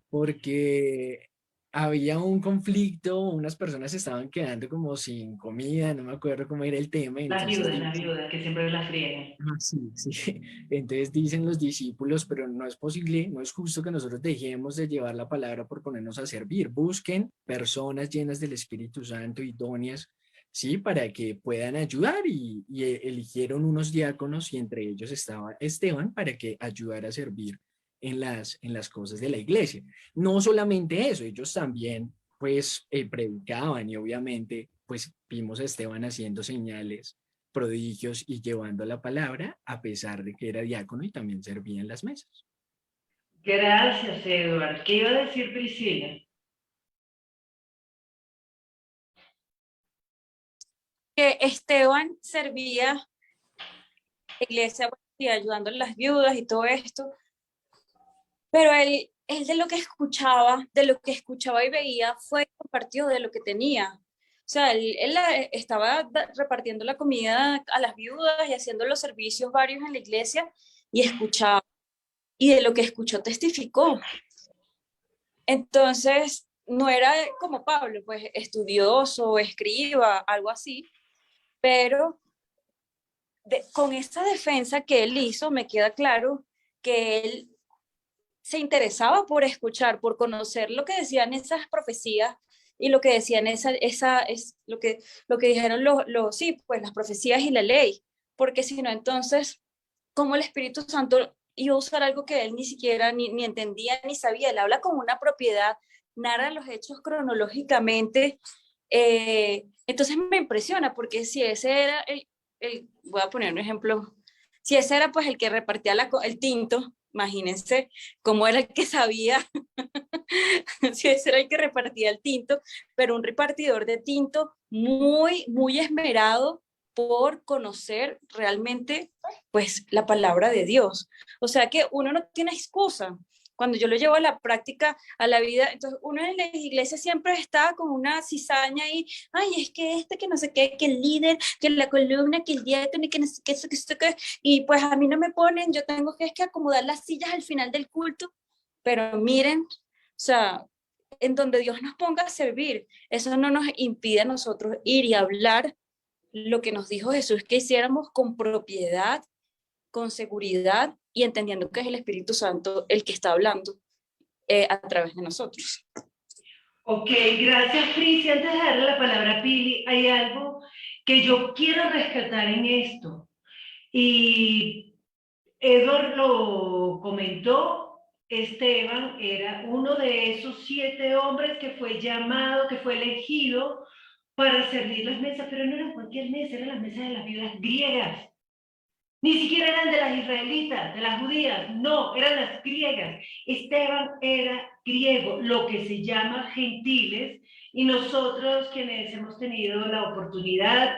Porque había un conflicto, unas personas se estaban quedando como sin comida, no me acuerdo cómo era el tema, Las entonces viudas, que siempre las friegan. sí, sí. Entonces dicen los discípulos, pero no es posible, no es justo que nosotros dejemos de llevar la palabra por ponernos a servir. Busquen personas llenas del Espíritu Santo, idóneas, sí, para que puedan ayudar y eligieron unos diáconos y entre ellos estaba Esteban para que ayudara a servir en las cosas de la iglesia. No solamente eso, ellos también pues predicaban y obviamente pues vimos a Esteban haciendo señales, prodigios y llevando la palabra a pesar de que era diácono y también servía en las mesas. Gracias, Edward. ¿Qué iba a decir Priscila? Que Esteban servía a la iglesia y ayudando a las viudas y todo esto, pero él de lo que escuchaba y veía fue compartido de lo que tenía. O sea, él estaba repartiendo la comida a las viudas y haciendo los servicios varios en la iglesia y escuchaba. Y de lo que escuchó testificó. Entonces, no era como Pablo, pues estudioso, escriba, algo así, pero con esa defensa que él hizo, me queda claro que él se interesaba por escuchar, por conocer lo que decían esas profecías y lo que decían es lo que dijeron sí, pues las profecías y la ley, porque si no, entonces, ¿cómo el Espíritu Santo iba a usar algo que él ni siquiera ni entendía ni sabía? Él habla con una propiedad, narra los hechos cronológicamente, entonces me impresiona, porque si ese era voy a poner un ejemplo, si ese era pues el que repartía el tinto, imagínense cómo era el que sabía, si ese era el que repartía el tinto, pero un repartidor de tinto muy, muy esmerado por conocer realmente pues la palabra de Dios. O sea que uno no tiene excusa. Cuando yo lo llevo a la práctica, a la vida, entonces uno en la iglesia siempre está con una cizaña y, ay, es que que no sé qué, que el líder, que la columna, que el diácono, que no sé qué, y pues a mí no me ponen, yo tengo que acomodar las sillas al final del culto, pero miren, o sea, en donde Dios nos ponga a servir, eso no nos impide a nosotros ir y hablar lo que nos dijo Jesús que hiciéramos con propiedad, con seguridad y entendiendo que es el Espíritu Santo el que está hablando a través de nosotros. Ok, gracias, Cris. Antes de darle la palabra a Pili, hay algo que yo quiero rescatar en esto. Y Edward lo comentó, Esteban era uno de esos 7 hombres que fue llamado, que fue elegido para servir las mesas, pero no eran cualquier mesa, eran las mesas de las viudas griegas. Ni siquiera eran de las israelitas, de las judías, no, eran las griegas. Esteban era griego, lo que se llama gentiles, y nosotros quienes hemos tenido la oportunidad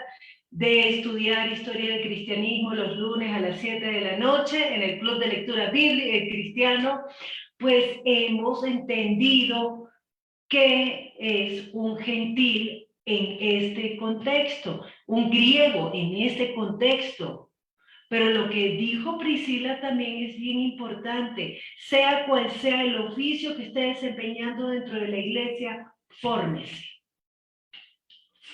de estudiar historia del cristianismo los lunes a las 7 de la noche en el Club de Lectura Bíblica Cristiano, pues hemos entendido que es un gentil en este contexto, un griego en este contexto. Pero lo que dijo Priscila también es bien importante. Sea cual sea el oficio que esté desempeñando dentro de la iglesia, fórmese.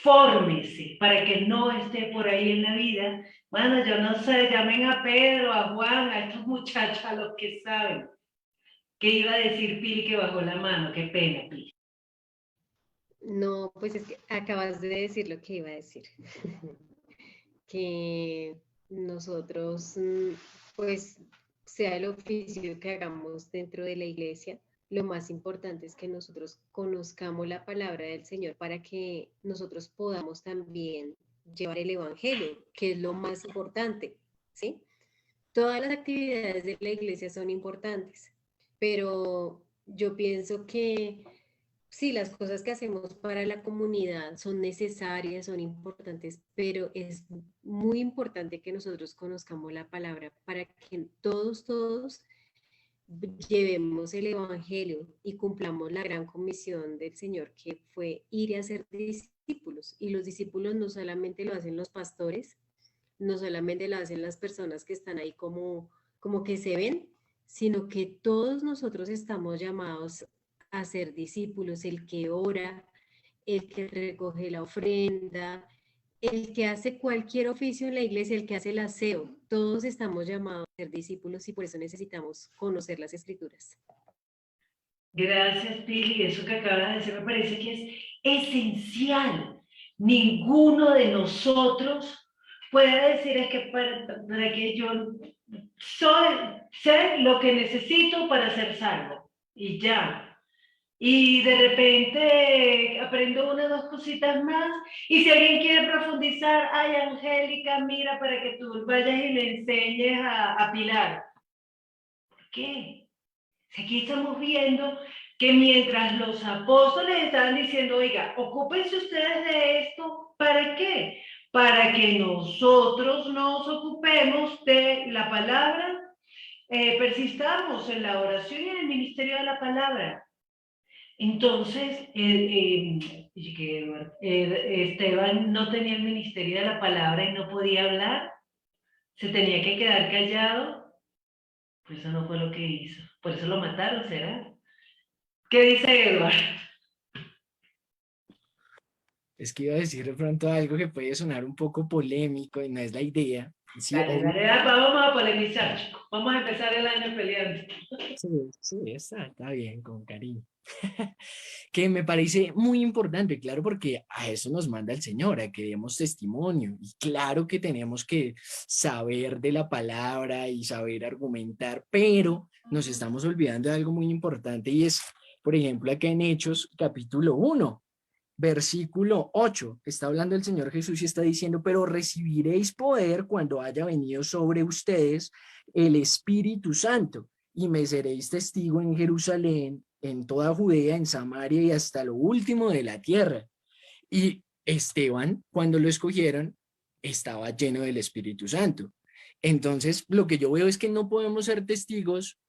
Fórmese para que no esté por ahí en la vida. Bueno, yo no sé, llamen a Pedro, a Juan, a estos muchachos, a los que saben. ¿Qué iba a decir Pili que bajó la mano? Qué pena, Pili. No, pues es que acabas de decir lo que iba a decir. Que nosotros, pues, sea el oficio que hagamos dentro de la iglesia, lo más importante es que nosotros conozcamos la palabra del Señor para que nosotros podamos también llevar el evangelio, que es lo más importante, ¿sí? Todas las actividades de la iglesia son importantes, pero yo pienso que sí, las cosas que hacemos para la comunidad son necesarias, son importantes, pero es muy importante que nosotros conozcamos la palabra para que todos llevemos el evangelio y cumplamos la gran comisión del Señor, que fue ir y hacer discípulos. Y los discípulos no solamente lo hacen los pastores, no solamente lo hacen las personas que están ahí como que se ven, sino que todos nosotros estamos llamados a ser discípulos, el que ora, el que recoge la ofrenda, el que hace cualquier oficio en la iglesia, el que hace el aseo. Todos estamos llamados a ser discípulos y por eso necesitamos conocer las escrituras. Gracias, Pili. Eso que acabas de decir me parece que es esencial. Ninguno de nosotros puede decir es que para que yo sé lo que necesito para ser salvo y ya. Y de repente aprendo una o dos cositas más y si alguien quiere profundizar, ay, Angélica, mira, para que tú vayas y le enseñes a Pilar. ¿Por qué? Aquí estamos viendo que mientras los apóstoles estaban diciendo, oiga, ocúpense ustedes de esto, ¿para qué? Para que nosotros nos ocupemos de la palabra, persistamos en la oración y en el ministerio de la palabra. Entonces, Esteban no tenía el ministerio de la palabra y no podía hablar, se tenía que quedar callado, pues eso no fue lo que hizo, por eso lo mataron, ¿será? ¿Qué dice Eduardo? Es que iba a decir de pronto algo que puede sonar un poco polémico y no es la idea. Sí, dale, vamos a polemizar, chicos. Vamos a empezar el año peleando. Sí, está bien, con cariño. Que me parece muy importante, claro, porque a eso nos manda el Señor, a que demos testimonio. Y claro que tenemos que saber de la palabra y saber argumentar, pero nos estamos olvidando de algo muy importante y es, por ejemplo, acá en Hechos, capítulo 1. Versículo 8, está hablando el Señor Jesús y está diciendo, pero recibiréis poder cuando haya venido sobre ustedes el Espíritu Santo y me seréis testigo en Jerusalén, en toda Judea, en Samaria y hasta lo último de la tierra. Y Esteban, cuando lo escogieron, estaba lleno del Espíritu Santo. Entonces, lo que yo veo es que no podemos ser testigos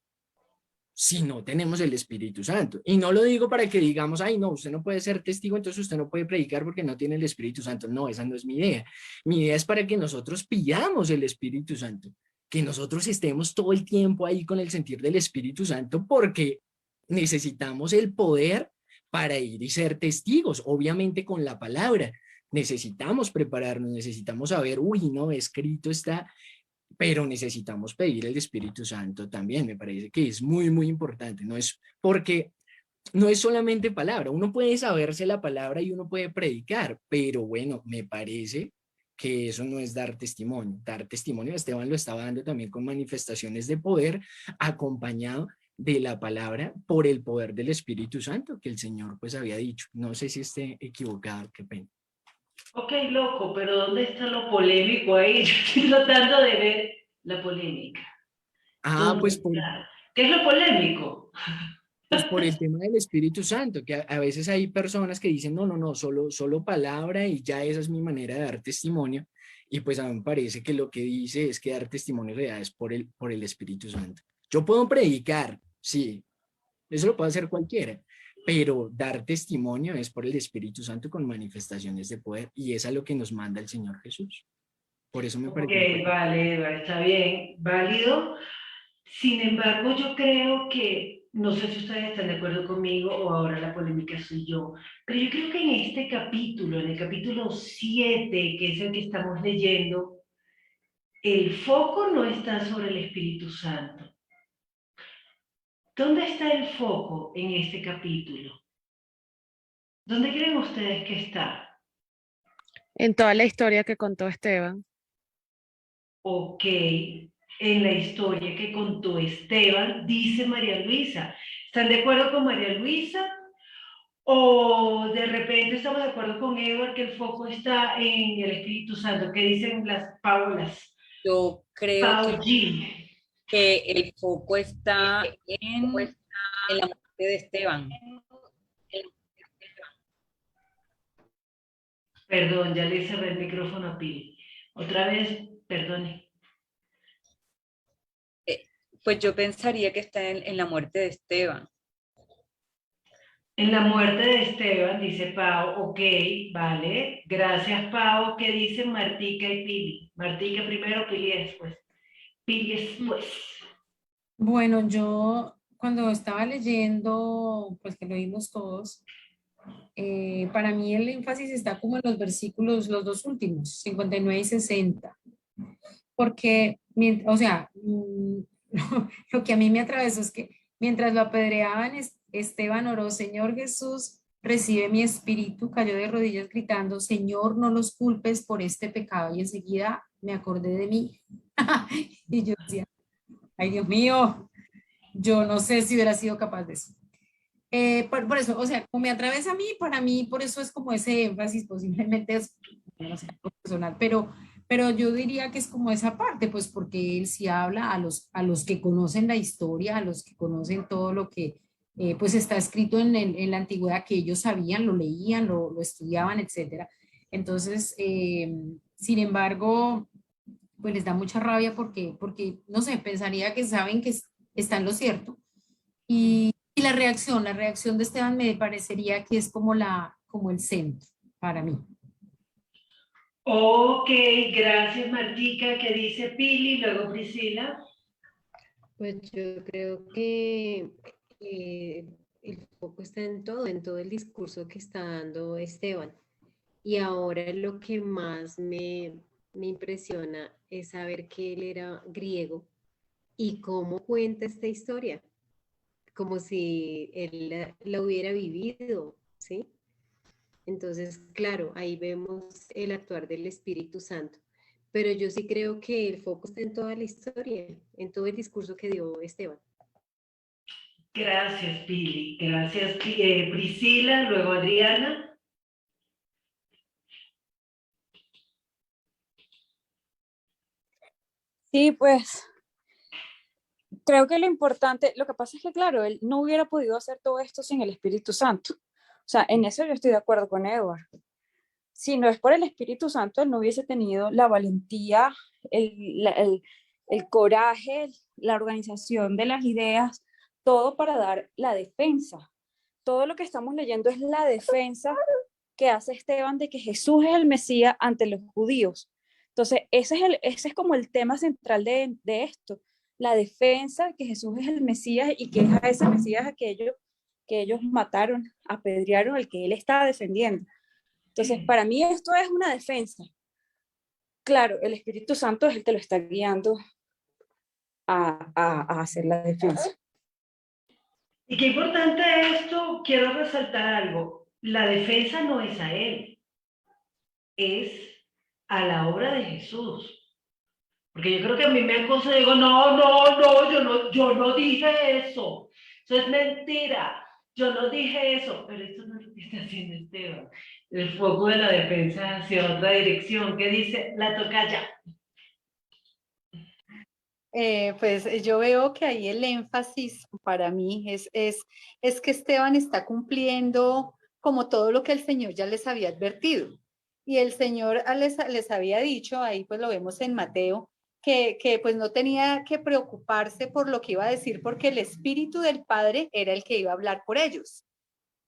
si no tenemos el Espíritu Santo. Y no lo digo para que digamos, ay, no, usted no puede ser testigo, entonces usted no puede predicar porque no tiene el Espíritu Santo. No, esa no es mi idea. Mi idea es para que nosotros pidamos el Espíritu Santo, que nosotros estemos todo el tiempo ahí con el sentir del Espíritu Santo porque necesitamos el poder para ir y ser testigos, obviamente con la palabra. Necesitamos prepararnos, necesitamos saber, uy, no, escrito está, pero necesitamos pedir el Espíritu Santo también. Me parece que es muy, muy importante. No es porque no es solamente palabra. Uno puede saberse la palabra y uno puede predicar, pero bueno, me parece que eso no es dar testimonio. Dar testimonio, Esteban lo estaba dando también con manifestaciones de poder, acompañado de la palabra por el poder del Espíritu Santo que el Señor pues había dicho. No sé si esté equivocado, qué pena. Ok, loco, pero ¿dónde está lo polémico ahí? Yo estoy tratando de ver la polémica. Pues ¿Qué es lo polémico? Pues por el tema del Espíritu Santo, que a veces hay personas que dicen, no, solo palabra y ya esa es mi manera de dar testimonio. Y pues a mí me parece que lo que dice es que dar testimonio real es por el Espíritu Santo. Yo puedo predicar, sí, eso lo puede hacer cualquiera, pero dar testimonio es por el Espíritu Santo con manifestaciones de poder y es a lo que nos manda el Señor Jesús. Por eso me Ok, parece. vale, Edward, está bien, válido. Sin embargo, yo creo que, no sé si ustedes están de acuerdo conmigo o ahora la polémica soy yo, pero yo creo que en este capítulo, en el capítulo 7, que es el que estamos leyendo, el foco no está sobre el Espíritu Santo. ¿Dónde está el foco en este capítulo? ¿Dónde creen ustedes que está? En toda la historia que contó Esteban. Ok, en la historia que contó Esteban, dice María Luisa. ¿Están de acuerdo con María Luisa? ¿O de repente estamos de acuerdo con Edward que el foco está en el Espíritu Santo? ¿Qué dicen las Paulas? Yo creo Paullín. que el foco está en la muerte de Esteban. Perdón, ya le cerré el micrófono a Pili. Otra vez, perdone. Pues yo pensaría que está en la muerte de Esteban. En la muerte de Esteban, dice Pau, ok, vale. Gracias, Pau. ¿Qué dicen Martica y Pili? Martica primero, Pili después. Pili después. Bueno, yo cuando estaba leyendo, pues que lo vimos todos, para mí el énfasis está como en los versículos, los dos últimos, 59 y 60, porque, o sea, lo que a mí me atravesó es que mientras lo apedreaban, Esteban oró, Señor Jesús, recibe mi espíritu, cayó de rodillas gritando, Señor, no los culpes por este pecado, y enseguida me acordé de mí, y yo decía, ay Dios mío, yo no sé si hubiera sido capaz de eso. Por eso, o sea, como me atraviesa a mí, para mí, por eso es como ese énfasis, posiblemente es, no sé, algo personal, pero yo diría que es como esa parte, pues porque él sí habla a los que conocen la historia, a los que conocen todo lo que pues está escrito en la antigüedad, que ellos sabían, lo leían, lo estudiaban, etcétera. Entonces, sin embargo, pues les da mucha rabia porque, no sé, pensaría que saben que está en lo cierto. Y la reacción de Esteban me parecería que es como el centro para mí. Ok, gracias Martica. ¿Qué dice Pili? Luego Priscila. Pues yo creo que el foco está en todo el discurso que está dando Esteban. Y ahora lo que más me impresiona es saber que él era griego y cómo cuenta esta historia, como si él la hubiera vivido, ¿sí? Entonces, claro, ahí vemos el actuar del Espíritu Santo. Pero yo sí creo que el foco está en toda la historia, en todo el discurso que dio Esteban. Gracias, Pili. Gracias, Priscila. Luego Adriana. Sí, pues creo que lo importante, lo que pasa es que, claro, él no hubiera podido hacer todo esto sin el Espíritu Santo. O sea, en eso yo estoy de acuerdo con Edward. Si no es por el Espíritu Santo, él no hubiese tenido la valentía, el coraje, la organización de las ideas, todo para dar la defensa. Todo lo que estamos leyendo es la defensa que hace Esteban de que Jesús es el Mesías ante los judíos. Entonces, ese es como el tema central de esto, la defensa, que Jesús es el Mesías y que es a ese Mesías aquello que ellos mataron, apedrearon, al que él estaba defendiendo. Entonces, para mí esto es una defensa. Claro, el Espíritu Santo es el que lo está guiando a hacer la defensa. Y qué importante esto, quiero resaltar algo. La defensa no es a él, es a la obra de Jesús. Porque yo creo que a mí me acusa y digo, yo no dije eso. Eso es mentira. Yo no dije eso. Pero esto no es lo que está haciendo Esteban. El foco de la defensa hacia otra dirección. ¿Qué dice la tocaya? Pues yo veo que ahí el énfasis para mí es que Esteban está cumpliendo como todo lo que el Señor ya les había advertido. Y el Señor les había dicho, ahí pues lo vemos en Mateo, que pues no tenía que preocuparse por lo que iba a decir porque el Espíritu del Padre era el que iba a hablar por ellos.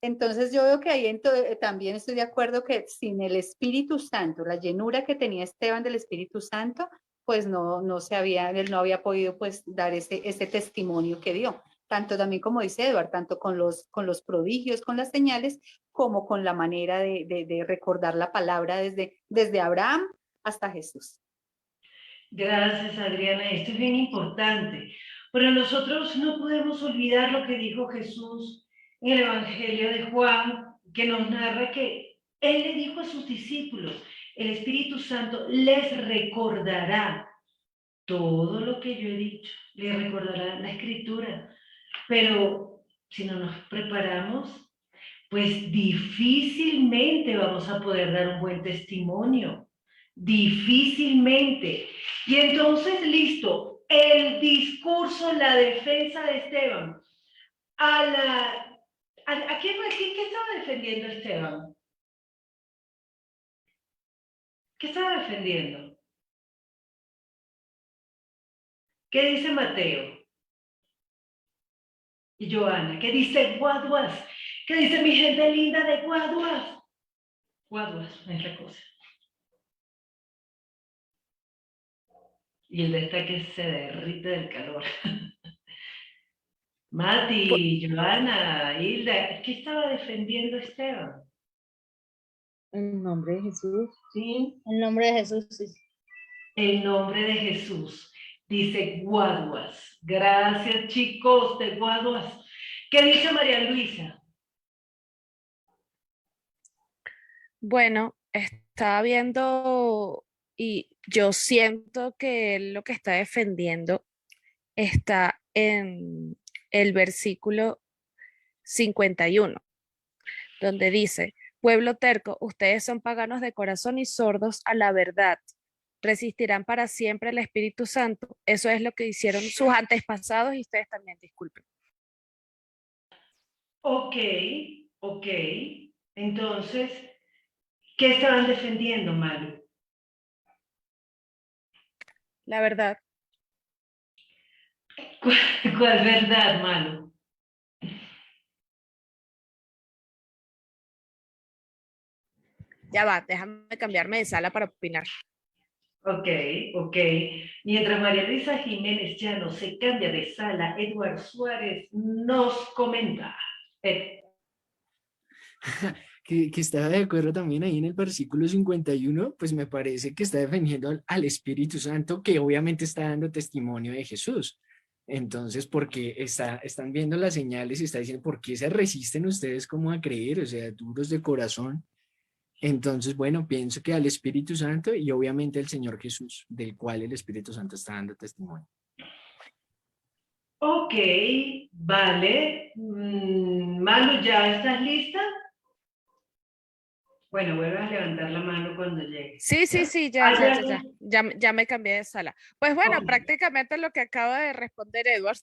Entonces yo veo que ahí también estoy de acuerdo que sin el Espíritu Santo, la llenura que tenía Esteban del Espíritu Santo, pues él no había podido pues dar ese testimonio que dio. Tanto también como dice Eduardo, tanto con los prodigios, con las señales, como con la manera de recordar la palabra desde Abraham hasta Jesús. Gracias, Adriana. Esto es bien importante. Pero nosotros no podemos olvidar lo que dijo Jesús en el Evangelio de Juan, que nos narra que Él le dijo a sus discípulos, el Espíritu Santo les recordará todo lo que yo he dicho, les recordará la Escritura. Pero si no nos preparamos, pues difícilmente vamos a poder dar un buen testimonio. Difícilmente. Y entonces, listo, el discurso, la defensa de Esteban. ¿A quién estaba defendiendo Esteban? ¿Qué estaba defendiendo? ¿Qué dice Mateo? Y Joana, ¿qué dice Guaduas? ¿Qué dice mi gente linda de Guaduas? Guaduas, es la cosa. Y el destaque se derrite del calor. Mati, Joana, Hilda, ¿qué estaba defendiendo Esteban? El nombre de Jesús. ¿Sí? El nombre de Jesús, sí. El nombre de Jesús. Dice Guaduas. Gracias, chicos de Guaduas. ¿Qué dice María Luisa? Bueno, estaba viendo y yo siento que él lo que está defendiendo está en el versículo 51, donde dice, pueblo terco, ustedes son paganos de corazón y sordos a la verdad. Resistirán para siempre al Espíritu Santo. Eso es lo que hicieron sus antepasados y ustedes también, disculpen. Ok. Entonces, ¿qué estaban defendiendo, Malu? La verdad. ¿Cuál verdad, Malu? Ya va, déjame cambiarme de sala para opinar. Ok. Mientras María Luisa Jiménez ya no se cambia de sala, Edward Suárez nos comenta. Que estaba de acuerdo también ahí en el versículo 51, pues me parece que está defendiendo al Espíritu Santo, que obviamente está dando testimonio de Jesús. Entonces, porque están viendo las señales y está diciendo, ¿por qué se resisten ustedes como a creer? O sea, duros de corazón. Entonces, bueno, pienso que al Espíritu Santo y obviamente al Señor Jesús, del cual el Espíritu Santo está dando testimonio. Ok, vale. Manu, ¿ya estás lista? Bueno, vuelvas a levantar la mano cuando llegue. Sí, ya me cambié de sala. Pues bueno, prácticamente lo que acaba de responder Edward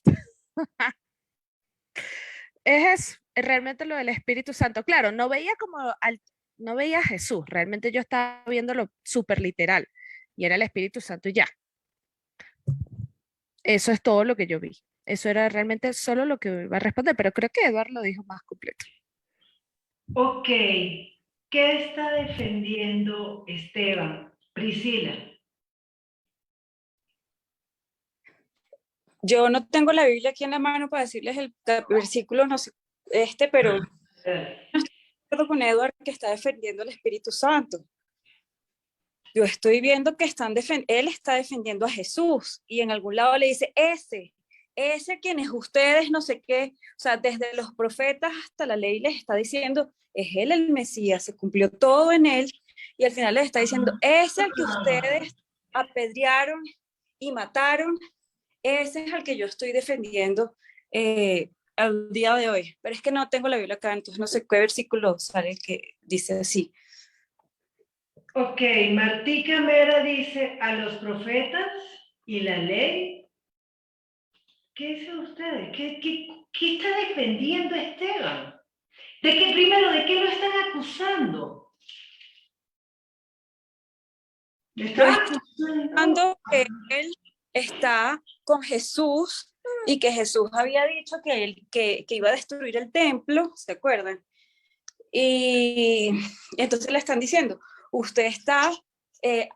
es realmente lo del Espíritu Santo. Claro, no veía a Jesús, realmente yo estaba viéndolo súper literal y era el Espíritu Santo y ya. Eso es todo lo que yo vi. Eso era realmente solo lo que iba a responder, pero creo que Eduardo lo dijo más completo. Ok, ¿qué está defendiendo Esteban? Priscila. Yo no tengo la Biblia aquí en la mano para decirles el versículo, no sé, pero no estoy de acuerdo con Eduardo que está defendiendo el Espíritu Santo. Yo estoy viendo que él está defendiendo a Jesús y en algún lado le dice, ese quienes ustedes no sé qué, o sea, desde los profetas hasta la ley les está diciendo, es él el Mesías, se cumplió todo en él y al final les está diciendo, ese al que ustedes apedrearon y mataron, ese es al que yo estoy defendiendo al día de hoy. Pero es que no tengo la Biblia acá, entonces no sé qué versículo sale que dice así. Ok, Martí Camera dice a los profetas y la ley. ¿Qué dicen ustedes? ¿Qué está defendiendo Esteban? ¿De qué lo están acusando? ¿Le están acusando que él está con Jesús y que Jesús había dicho que iba a destruir el templo, ¿se acuerdan? Y entonces le están diciendo, usted está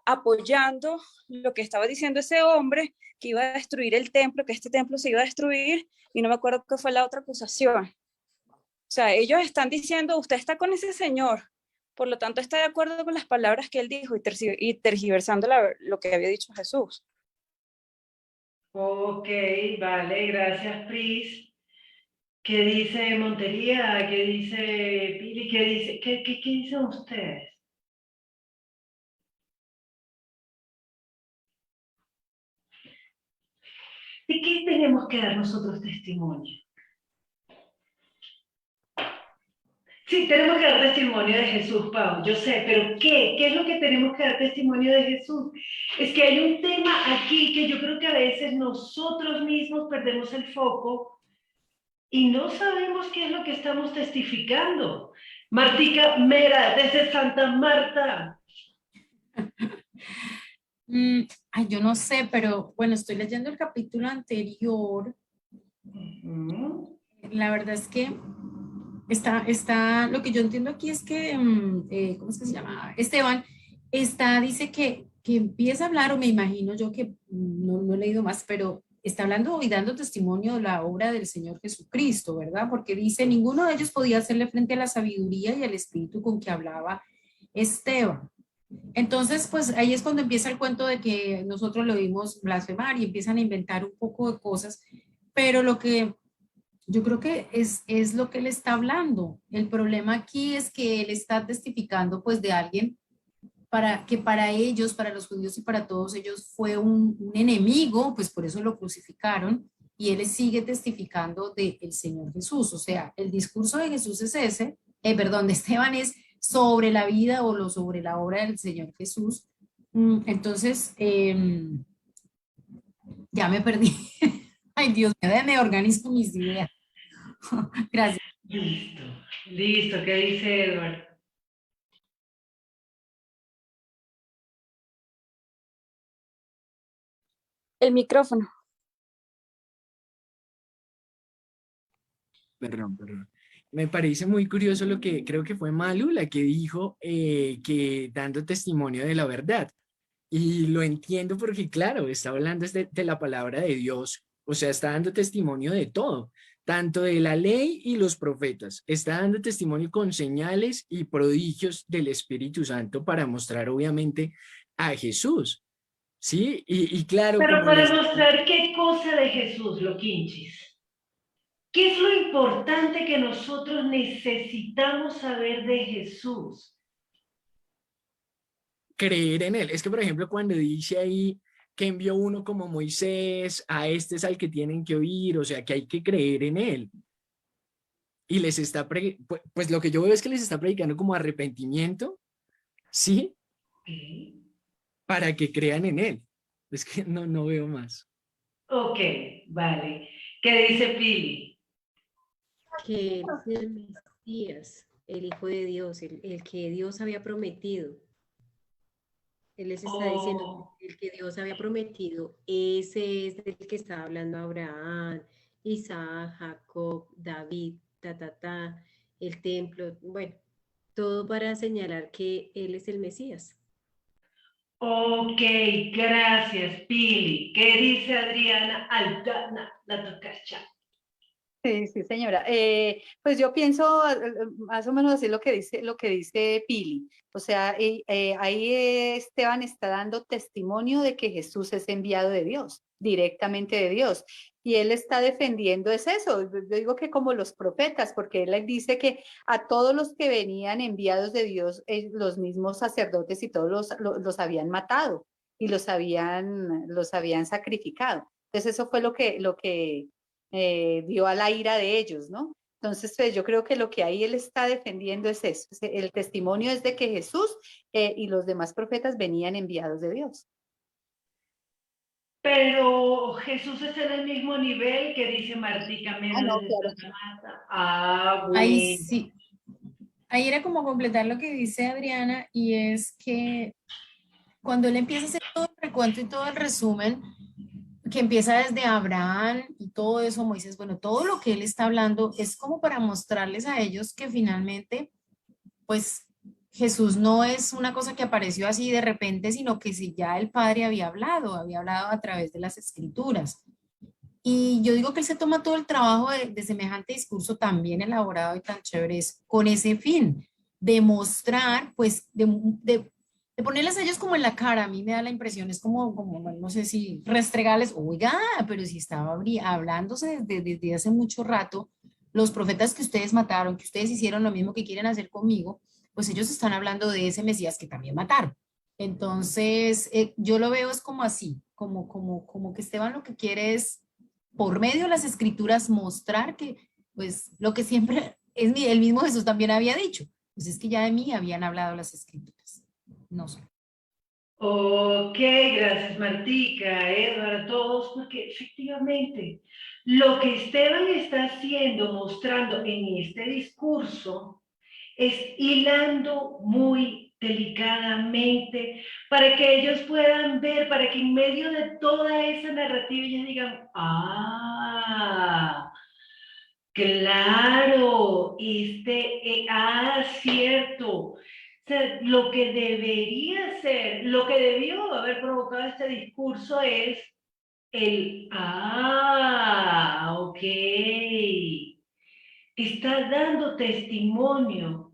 apoyando lo que estaba diciendo ese hombre, que iba a destruir el templo, que este templo se iba a destruir, y no me acuerdo qué fue la otra acusación. O sea, ellos están diciendo, usted está con ese señor, por lo tanto está de acuerdo con las palabras que él dijo y tergiversando lo que había dicho Jesús. Ok, vale, gracias, Pris. ¿Qué dice Montería? ¿Qué dice Pili? ¿Qué dicen ustedes? ¿De qué tenemos que dar nosotros testimonio? Sí, tenemos que dar testimonio de Jesús, Pau, yo sé, pero ¿qué? ¿Qué es lo que tenemos que dar testimonio de Jesús? Es que hay un tema aquí que yo creo que a veces nosotros mismos perdemos el foco y no sabemos qué es lo que estamos testificando. Martica Mera, desde Santa Marta. Ay, yo no sé, pero bueno, estoy leyendo el capítulo anterior. La verdad es que lo que yo entiendo aquí es que, ¿cómo es que se llama? Esteban dice que empieza a hablar, o me imagino yo que no he leído más, pero está hablando y dando testimonio de la obra del Señor Jesucristo, ¿verdad? Porque dice, ninguno de ellos podía hacerle frente a la sabiduría y al espíritu con que hablaba Esteban. Entonces, pues ahí es cuando empieza el cuento de que nosotros lo vimos blasfemar y empiezan a inventar un poco de cosas, pero lo que yo creo que es lo que él está hablando. El problema aquí es que él está testificando pues de alguien para ellos, para los judíos y para todos ellos fue un enemigo, pues por eso lo crucificaron, y él sigue testificando del Señor Jesús. O sea, el discurso de Jesús es ese, de Esteban es sobre la vida sobre la obra del Señor Jesús. Entonces, ya me perdí. Ay, Dios mío, me organizo mis ideas. Gracias. Listo, ¿qué dice Edward? El micrófono. Perdón. Me parece muy curioso lo que creo que fue Malu la que dijo que dando testimonio de la verdad. Y lo entiendo porque, claro, está hablando de la palabra de Dios, o sea, está dando testimonio de todo, tanto de la ley y los profetas. Está dando testimonio con señales y prodigios del Espíritu Santo para mostrar, obviamente, a Jesús. ¿Sí? Y claro, pero como para mostrar qué cosa de Jesús, lo quinchis. ¿Qué es lo importante que nosotros necesitamos saber de Jesús? Creer en él. Es que, por ejemplo, cuando dice ahí que envió uno como Moisés, a este es al que tienen que oír, o sea, que hay que creer en él. Y les está, pues lo que yo veo es que les está predicando como arrepentimiento, ¿sí? Para que crean en él. Es que no veo más. Ok, vale. ¿Qué dice Pili? Que él es el Mesías, el Hijo de Dios, el que Dios había prometido. Él les está diciendo el que Dios había prometido, ese es el que está hablando Abraham, Isaac, Jacob, David, el templo, bueno, todo para señalar que él es el Mesías. Ok, gracias, Pili. ¿Qué dice Adriana Aldana, la tocacha? Sí, señora. Pues yo pienso más o menos así lo que dice Pili. O sea, ahí Esteban está dando testimonio de que Jesús es enviado de Dios, directamente de Dios. Y él está defendiendo es eso. Yo digo que como los profetas, porque él dice que a todos los que venían enviados de Dios, los mismos sacerdotes y todos los habían matado y los habían sacrificado. Entonces eso fue lo que dio a la ira de ellos, ¿no? Entonces, pues yo creo que lo que ahí él está defendiendo es eso. El testimonio es de que Jesús y los demás profetas venían enviados de Dios. Pero Jesús es en el mismo nivel que dice Martica Mera de Santa Marta. Bueno. Ahí sí. Ahí era como completar lo que dice Adriana, y es que cuando él empieza a hacer todo el recuento y todo el resumen, que empieza desde Abraham y todo eso, Moisés, bueno, todo lo que él está hablando es como para mostrarles a ellos que finalmente pues Jesús no es una cosa que apareció así de repente, sino que si ya el Padre había hablado a través de las Escrituras. Y yo digo que él se toma todo el trabajo de semejante discurso tan bien elaborado y tan chévere es con ese fin, de mostrar, pues, de ponerles a ellos como en la cara. A mí me da la impresión, es como bueno, no sé si restregarles, oiga, pero si estaba hablándose desde hace mucho rato, los profetas que ustedes mataron, que ustedes hicieron lo mismo que quieren hacer conmigo, pues ellos están hablando de ese Mesías que también mataron. Entonces, yo lo veo es como así, como que Esteban lo que quiere es, por medio de las escrituras, mostrar que, pues, lo que siempre el mismo Jesús también había dicho, pues es que ya de mí habían hablado las escrituras. No sé. Ok, gracias Martica, Edward, a todos, porque efectivamente lo que Esteban está haciendo, mostrando en este discurso, es hilando muy delicadamente para que ellos puedan ver, para que en medio de toda esa narrativa ellos digan, claro, cierto. O sea, lo que debería ser, lo que debió haber provocado este discurso es ok. Está dando testimonio,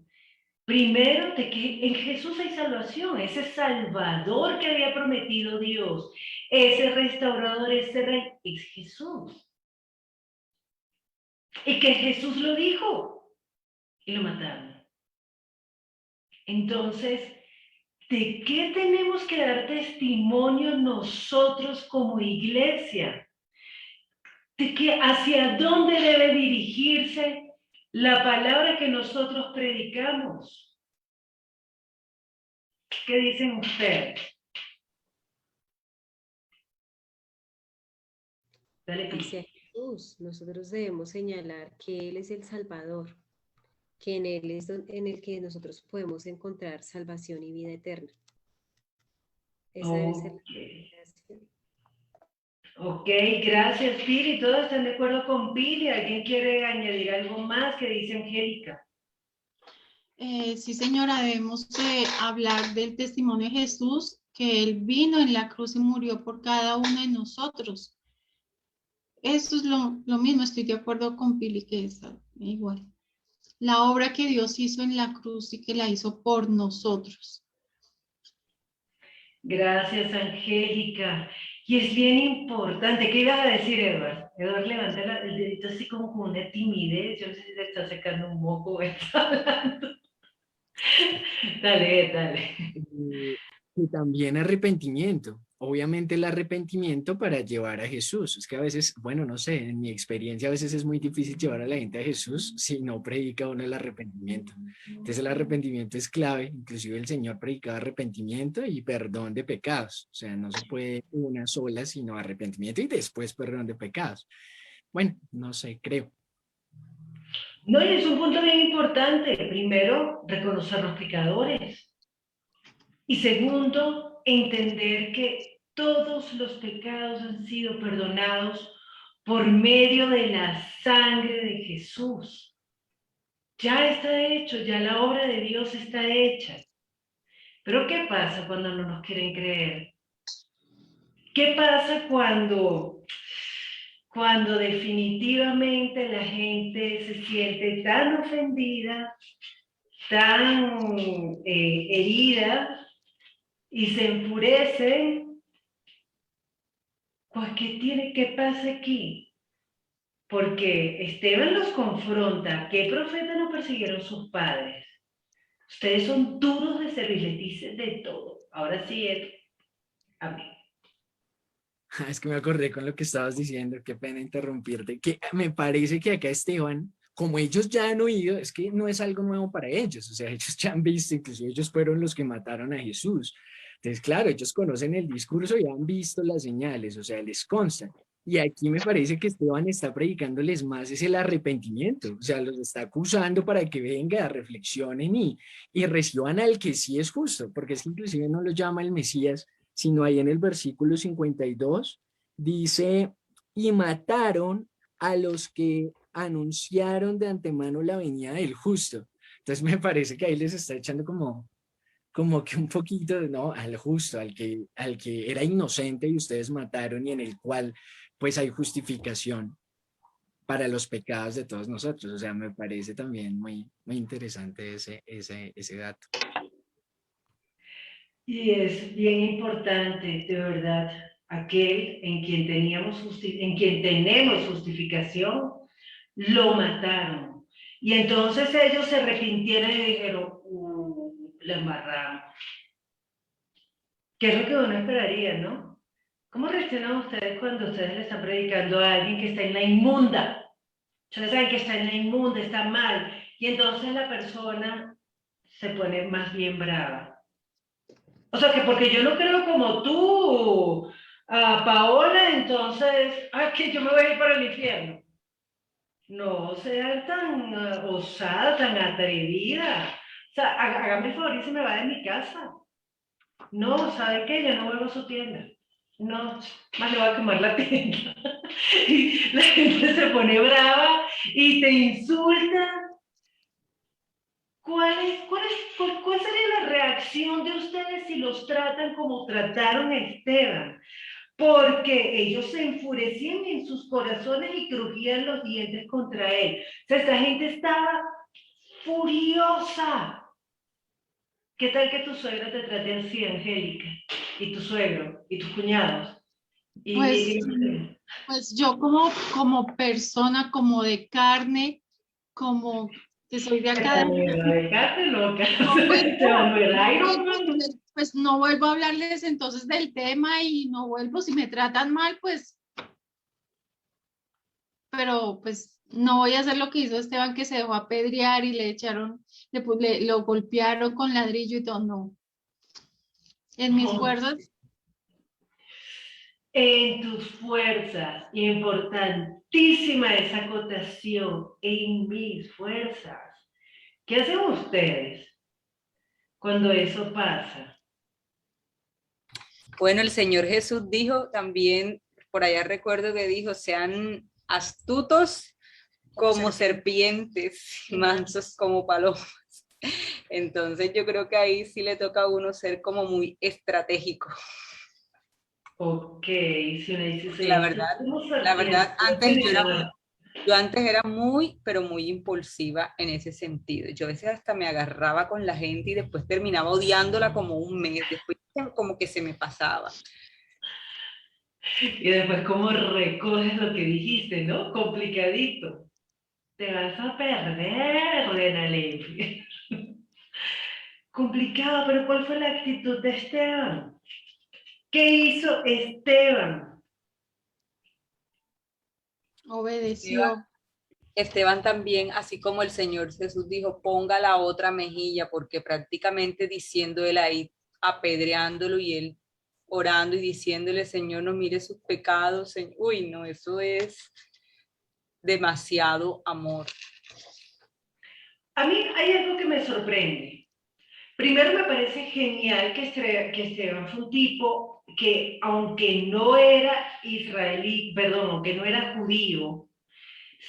primero, de que en Jesús hay salvación, ese Salvador que había prometido Dios, ese restaurador, ese Rey, es Jesús. Y que Jesús lo dijo y lo mataron. Entonces, ¿de qué tenemos que dar testimonio nosotros como iglesia? ¿De qué, hacia dónde debe dirigirse la palabra que nosotros predicamos? ¿Qué dicen ustedes? Dale, Hacia Jesús, nosotros debemos señalar que Él es el Salvador, que en Él es en el que nosotros podemos encontrar salvación y vida eterna. Esa debe ser la predicación. Ok, gracias Pili. ¿Todos están de acuerdo con Pili? ¿Alguien quiere añadir algo más que dice Angélica? Sí, señora, debemos hablar del testimonio de Jesús, que Él vino en la cruz y murió por cada uno de nosotros. Eso es lo mismo, estoy de acuerdo con Pili, que es igual. La obra que Dios hizo en la cruz y que la hizo por nosotros. Gracias, Angélica. Y es bien importante. ¿Qué ibas a decir, Edward? Edward levanta el dedito así como con una timidez. Yo no sé si te está sacando un moco o está hablando. Dale. Y también arrepentimiento. Obviamente el arrepentimiento para llevar a Jesús. Es que a veces, bueno, no sé, en mi experiencia a veces es muy difícil llevar a la gente a Jesús si no predica uno el arrepentimiento. Entonces el arrepentimiento es clave. Inclusive el Señor predicaba arrepentimiento y perdón de pecados. O sea, no se puede una sola, sino arrepentimiento y después perdón de pecados. Bueno, no sé, creo. No, y es un punto bien importante. Primero, reconocer los pecadores. Y segundo, entender que todos los pecados han sido perdonados por medio de la sangre de Jesús. Ya está hecho, ya la obra de Dios está hecha. Pero ¿qué pasa cuando no nos quieren creer? ¿Qué pasa cuando definitivamente la gente se siente tan ofendida, tan herida, y se enfurecen? Pues, ¿qué pasa aquí? Porque Esteban los confronta. ¿Qué profeta no persiguieron sus padres? Ustedes son duros de servir, les dicen de todo. Ahora sí, amén. Es que me acordé con lo que estabas diciendo, qué pena interrumpirte, que me parece que acá Esteban, como ellos ya han oído, es que no es algo nuevo para ellos, o sea, ellos ya han visto, inclusive ellos fueron los que mataron a Jesús. Entonces, claro, ellos conocen el discurso y han visto las señales, o sea, les consta. Y aquí me parece que Esteban está predicándoles más, es el arrepentimiento, o sea, los está acusando para que vengan, reflexionen y reciban al que sí es justo, porque es que inclusive no lo llama el Mesías, sino ahí en el versículo 52 dice, y mataron a los que anunciaron de antemano la venida del justo. Entonces me parece que ahí les está echando como que un poquito, ¿no? Al justo, al que era inocente y ustedes mataron y en el cual pues hay justificación para los pecados de todos nosotros. O sea, me parece también muy interesante ese dato. Y es bien importante, de verdad, aquel en quien tenemos justificación, lo mataron. Y entonces ellos se arrepintieron y dijeron, la embarramos. ¿Qué es lo que uno esperaría, no? ¿Cómo reaccionan ustedes cuando ustedes le están predicando a alguien que está en la inmunda? Ustedes saben que está en la inmunda, está mal. Y entonces la persona se pone más bien brava. O sea, que porque yo no creo como tú, Paola, entonces, que yo me voy a ir para el infierno. No sea tan osada, tan atrevida. O sea, hágame el favor y se me va de mi casa. No, ¿sabe qué? Ya no vuelvo a su tienda. No, más le voy a quemar la tienda. Y la gente se pone brava y te insulta. ¿Cuál sería la reacción de ustedes si los tratan como trataron a Esteban? Porque ellos se enfurecían en sus corazones y crujían los dientes contra él. O sea, esta gente estaba furiosa. ¿Qué tal que tu suegra te trate así, Angélica? Y tu suegro, y tus cuñados. Pues yo como persona, como de carne, como que soy de acá. Pues no vuelvo a hablarles entonces del tema y no vuelvo, si me tratan mal, pues, pero pues no voy a hacer lo que hizo Esteban, que se dejó apedrear y le echaron, lo golpearon con ladrillo y todo, no. En mis fuerzas. En tus fuerzas, importantísima esa acotación, en mis fuerzas. ¿Qué hacen ustedes cuando eso pasa? Bueno, el Señor Jesús dijo también, por allá recuerdo que dijo, sean astutos como serpientes, mansos como palomas. Entonces yo creo que ahí sí le toca a uno ser como muy estratégico. Ok, si uno dice, La verdad, yo antes era muy, pero muy impulsiva en ese sentido. Yo a veces hasta me agarraba con la gente y después terminaba odiándola como un mes, después como que se me pasaba. Y después cómo recoges lo que dijiste, ¿no? Complicadito. Te vas a perder, Renale. Complicado, pero ¿cuál fue la actitud de Esteban? ¿Qué hizo Esteban? Obedeció. Esteban también, así como el Señor Jesús dijo, ponga la otra mejilla, porque prácticamente diciendo él ahí, apedreándolo y él orando y diciéndole, Señor, no mire sus pecados. Señor. Uy, no, eso es demasiado amor. A mí hay algo que me sorprende. Primero me parece genial que Esteban fue un tipo que, aunque no era israelí, perdón, aunque no era judío,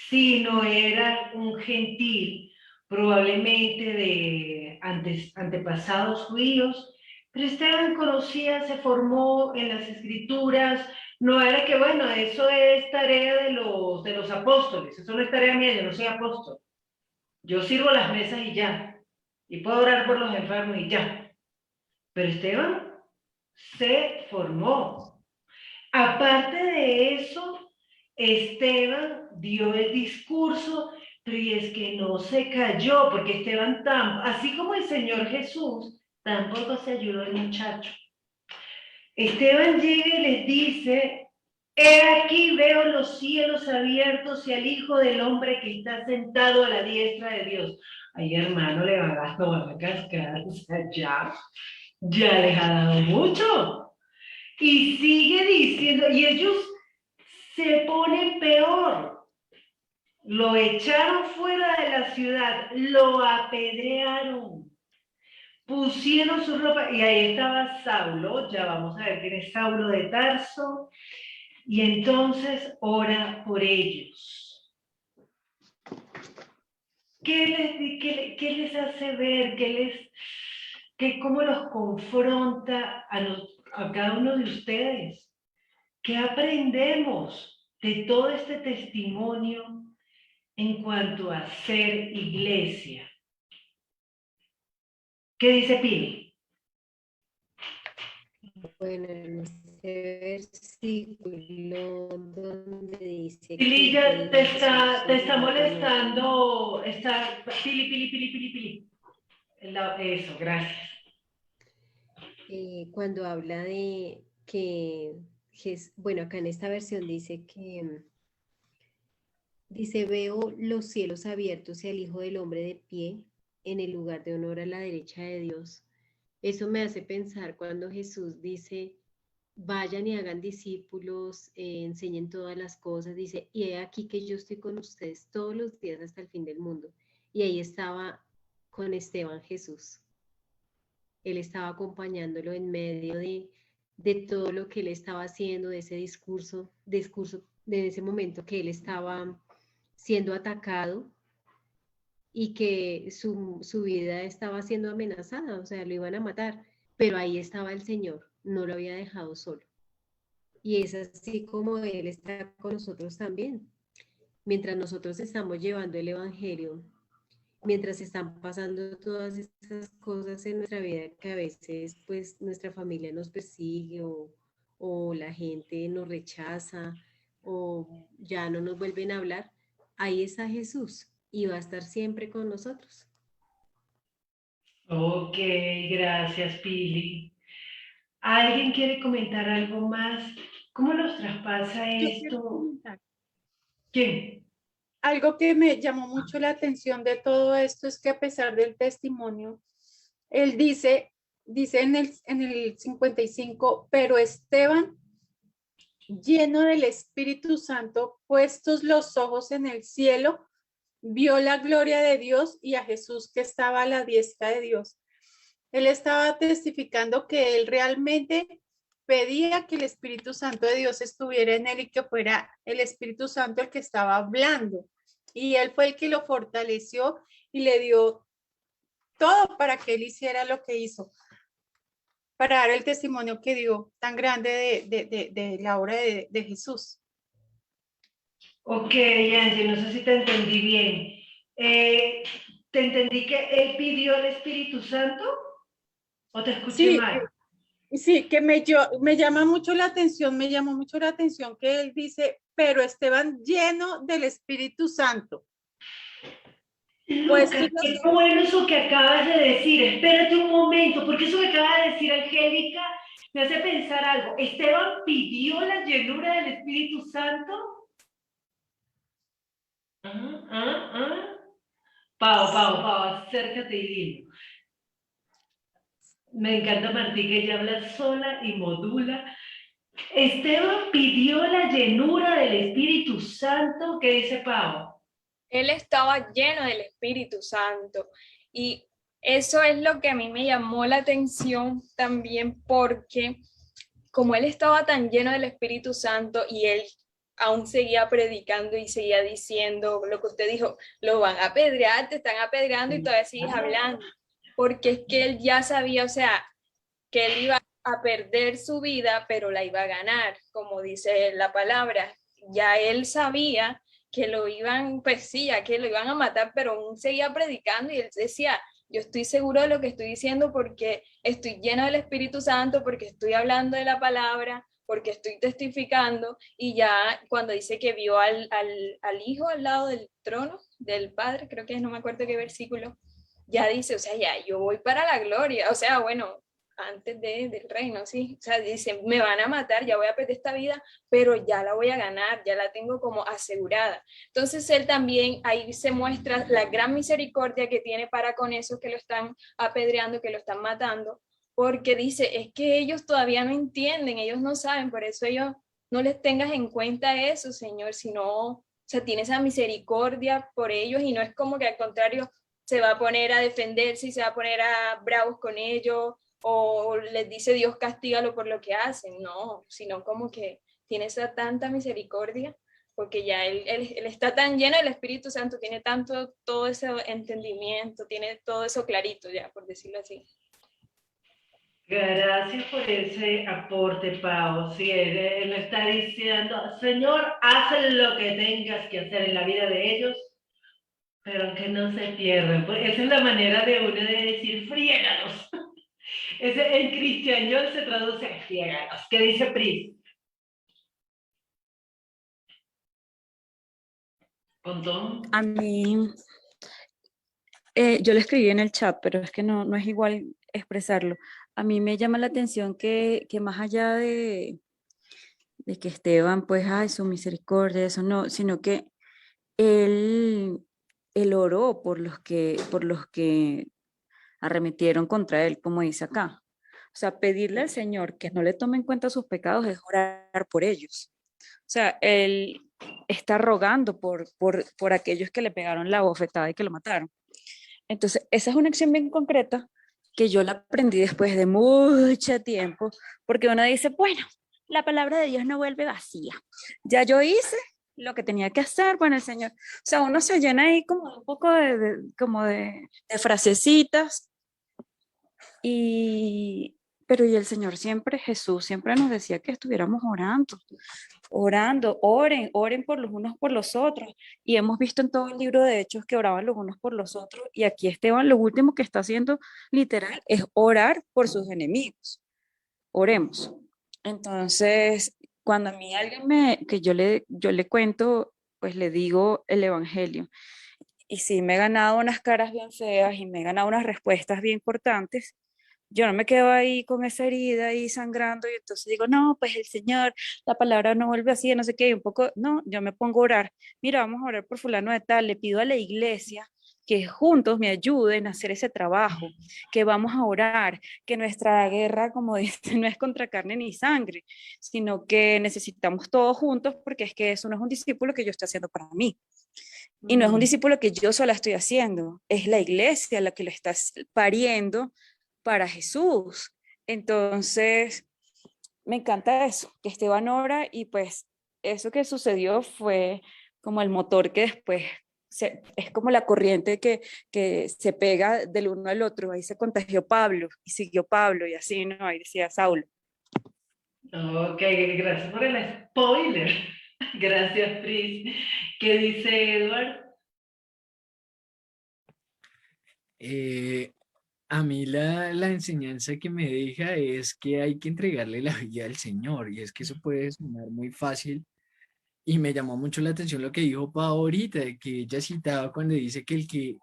sino era un gentil, probablemente de antepasados judíos, pero Esteban conocía, se formó en las escrituras, no era que, bueno, eso es tarea de los apóstoles, eso no es tarea mía, yo no soy apóstol, yo sirvo las mesas y ya, y puedo orar por los enfermos y ya, pero Esteban se formó. Aparte de eso, Esteban dio el discurso, pero y es que no se cayó, porque Esteban, así como el Señor Jesús, tampoco se ayudó el muchacho. Esteban llega y les dice, he aquí veo los cielos abiertos y al Hijo del Hombre que está sentado a la diestra de Dios. Ay, hermano, le van a cascar, o sea, ya les ha dado mucho. Y sigue diciendo, y ellos se ponen peor. Lo echaron fuera de la ciudad, lo apedrearon, pusieron su ropa, y ahí estaba Saulo, ya vamos a ver quién es Saulo de Tarso, y entonces ora por ellos. qué les hace ver? ¿Cómo los confronta a cada uno de ustedes? ¿Qué aprendemos de todo este testimonio en cuanto a ser iglesia? ¿Qué dice Pili? Bueno, en este versículo donde dice Pili que ya ellos te está no molestando, Pili. Eso, gracias. cuando habla de que, bueno, acá en esta versión dice que, dice, veo los cielos abiertos y al Hijo del Hombre de pie en el lugar de honor a la derecha de Dios. Eso me hace pensar cuando Jesús dice, vayan y hagan discípulos, enseñen todas las cosas, dice, y he aquí que yo estoy con ustedes todos los días hasta el fin del mundo. Y ahí estaba con Esteban Jesús. Él estaba acompañándolo en medio de todo lo que él estaba haciendo, de ese discurso, de ese momento que él estaba siendo atacado y que su vida estaba siendo amenazada, o sea, lo iban a matar, pero ahí estaba el Señor, no lo había dejado solo. Y es así como Él está con nosotros también. Mientras nosotros estamos llevando el Evangelio, mientras están pasando todas esas cosas en nuestra vida que a veces pues nuestra familia nos persigue o la gente nos rechaza o ya no nos vuelven a hablar, ahí está Jesús y va a estar siempre con nosotros. Ok, gracias, Pili. ¿Alguien quiere comentar algo más? ¿Cómo nos traspasa Yo quiero esto? comentar. ¿Quién? Algo que me llamó mucho la atención de todo esto es que a pesar del testimonio, él dice en el 55, pero Esteban, lleno del Espíritu Santo, puestos los ojos en el cielo, vio la gloria de Dios y a Jesús que estaba a la diestra de Dios. Él estaba testificando que él realmente pedía que el Espíritu Santo de Dios estuviera en él y que fuera el Espíritu Santo el que estaba hablando. Y él fue el que lo fortaleció y le dio todo para que él hiciera lo que hizo, para dar el testimonio que dio tan grande de la obra de Jesús. Ok, Angie, no sé si te entendí bien. ¿Te entendí que él pidió el Espíritu Santo o te escuché mal? Sí, que me llamó mucho la atención que él dice, pero Esteban lleno del Espíritu Santo. Lucas, qué bueno eso que acabas de decir. Espérate un momento, porque eso que acaba de decir Angélica me hace pensar algo. ¿Esteban pidió la llenura del Espíritu Santo? Pau, acércate y dilo. Me encanta Martí, que ella habla sola y modula. Esteban pidió la llenura del Espíritu Santo. ¿Qué dice Pau? Él estaba lleno del Espíritu Santo y eso es lo que a mí me llamó la atención también, porque como él estaba tan lleno del Espíritu Santo y él aún seguía predicando y seguía diciendo lo que usted dijo, lo van a apedrear, te están apedreando y todavía sigues hablando, porque es que él ya sabía, o sea, que él iba a perder su vida, pero la iba a ganar, como dice la palabra. Ya él sabía que lo iban, pues sí, ya que lo iban a matar, pero aún seguía predicando y él decía, yo estoy seguro de lo que estoy diciendo porque estoy lleno del Espíritu Santo, porque estoy hablando de la palabra, porque estoy testificando. Y ya cuando dice que vio al Hijo al lado del trono del Padre, creo que no me acuerdo qué versículo, ya dice, o sea, ya yo voy para la gloria, o sea, bueno, antes del reino, sí, o sea, dice, me van a matar, ya voy a perder esta vida, pero ya la voy a ganar, ya la tengo como asegurada. Entonces él también, ahí se muestra la gran misericordia que tiene para con esos que lo están apedreando, que lo están matando, porque dice, es que ellos todavía no entienden, ellos no saben, por eso ellos no les tengas en cuenta eso, Señor, sino, o sea, tiene esa misericordia por ellos y no es como que al contrario se va a poner a defenderse y se va a poner a bravos con ellos, o les dice Dios castígalo por lo que hacen, no, sino como que tiene esa tanta misericordia porque ya él está tan lleno del Espíritu Santo, tiene todo ese entendimiento, tiene todo eso clarito ya, por decirlo así. Gracias por ese aporte, Pau. Sí, él está diciendo, Señor, haz lo que tengas que hacer en la vida de ellos, pero que no se pierdan. Pues esa es la manera de uno de decir, friégalos. En cristianol se traduce a friégalos. ¿Qué dice Pris? ¿Pontón? A mí, yo lo escribí en el chat, pero es que no es igual expresarlo. A mí me llama la atención que más allá de que Esteban, pues, ay, su misericordia, eso no, sino que él, él oró por los que arremetieron contra él, como dice acá. O sea, pedirle al Señor que no le tome en cuenta sus pecados es orar por ellos. O sea, él está rogando por aquellos que le pegaron la bofetada y que lo mataron. Entonces, esa es una acción bien concreta que yo la aprendí después de mucho tiempo, porque uno dice, bueno, la palabra de Dios no vuelve vacía. Ya yo hice lo que tenía que hacer, bueno, el Señor. O sea, uno se llena ahí como un poco de frasecitas, pero y el Señor siempre, Jesús siempre nos decía que estuviéramos orando, oren por los unos por los otros. Y hemos visto en todo el libro de Hechos que oraban los unos por los otros. Y aquí Esteban lo último que está haciendo literal es orar por sus enemigos. Oremos. Entonces, cuando a mí que yo le cuento, pues le digo el evangelio. Y sí, me he ganado unas caras bien feas y me he ganado unas respuestas bien importantes. Yo no me quedo ahí con esa herida ahí sangrando y entonces digo, no, pues el Señor, la palabra no vuelve así, no sé qué, y un poco, no, yo me pongo a orar. Mira, vamos a orar por fulano de tal, le pido a la iglesia que juntos me ayuden a hacer ese trabajo, que vamos a orar, que nuestra guerra, como dice, no es contra carne ni sangre, sino que necesitamos todos juntos porque es que eso no es un discípulo que yo estoy haciendo para mí. Y no es un discípulo que yo sola estoy haciendo, es la iglesia la que lo está pariendo para Jesús. Entonces, me encanta eso, que Esteban ora y pues eso que sucedió fue como el motor que después es como la corriente que se pega del uno al otro. Ahí se contagió Pablo y siguió Pablo y así, ¿no? Ahí decía Saulo. Ok, gracias por el spoiler. Gracias, Pris. ¿Qué dice Edward? A mí la enseñanza que me deja es que hay que entregarle la vida al Señor y es que eso puede sonar muy fácil y me llamó mucho la atención lo que dijo Pau ahorita, de que ella citaba cuando dice que el que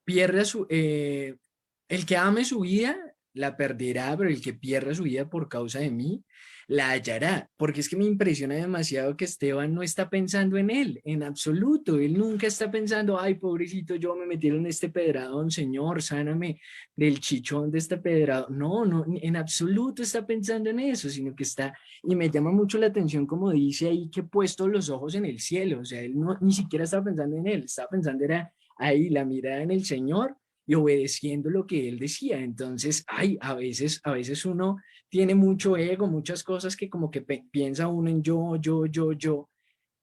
pierda el que ame su vida la perderá, pero el que pierda su vida por causa de mí la hallará, porque es que me impresiona demasiado que Esteban no está pensando en él, en absoluto, él nunca está pensando, ay, pobrecito, yo me metieron en este pedradón, Señor, sáname del chichón de este pedradón, no, en absoluto está pensando en eso, sino que está, y me llama mucho la atención como dice ahí que puesto los ojos en el cielo, o sea, él no, ni siquiera estaba pensando en él, estaba pensando era ahí la mirada en el Señor y obedeciendo lo que él decía. Entonces, ay, a veces uno tiene mucho ego, muchas cosas que como que piensa uno en yo,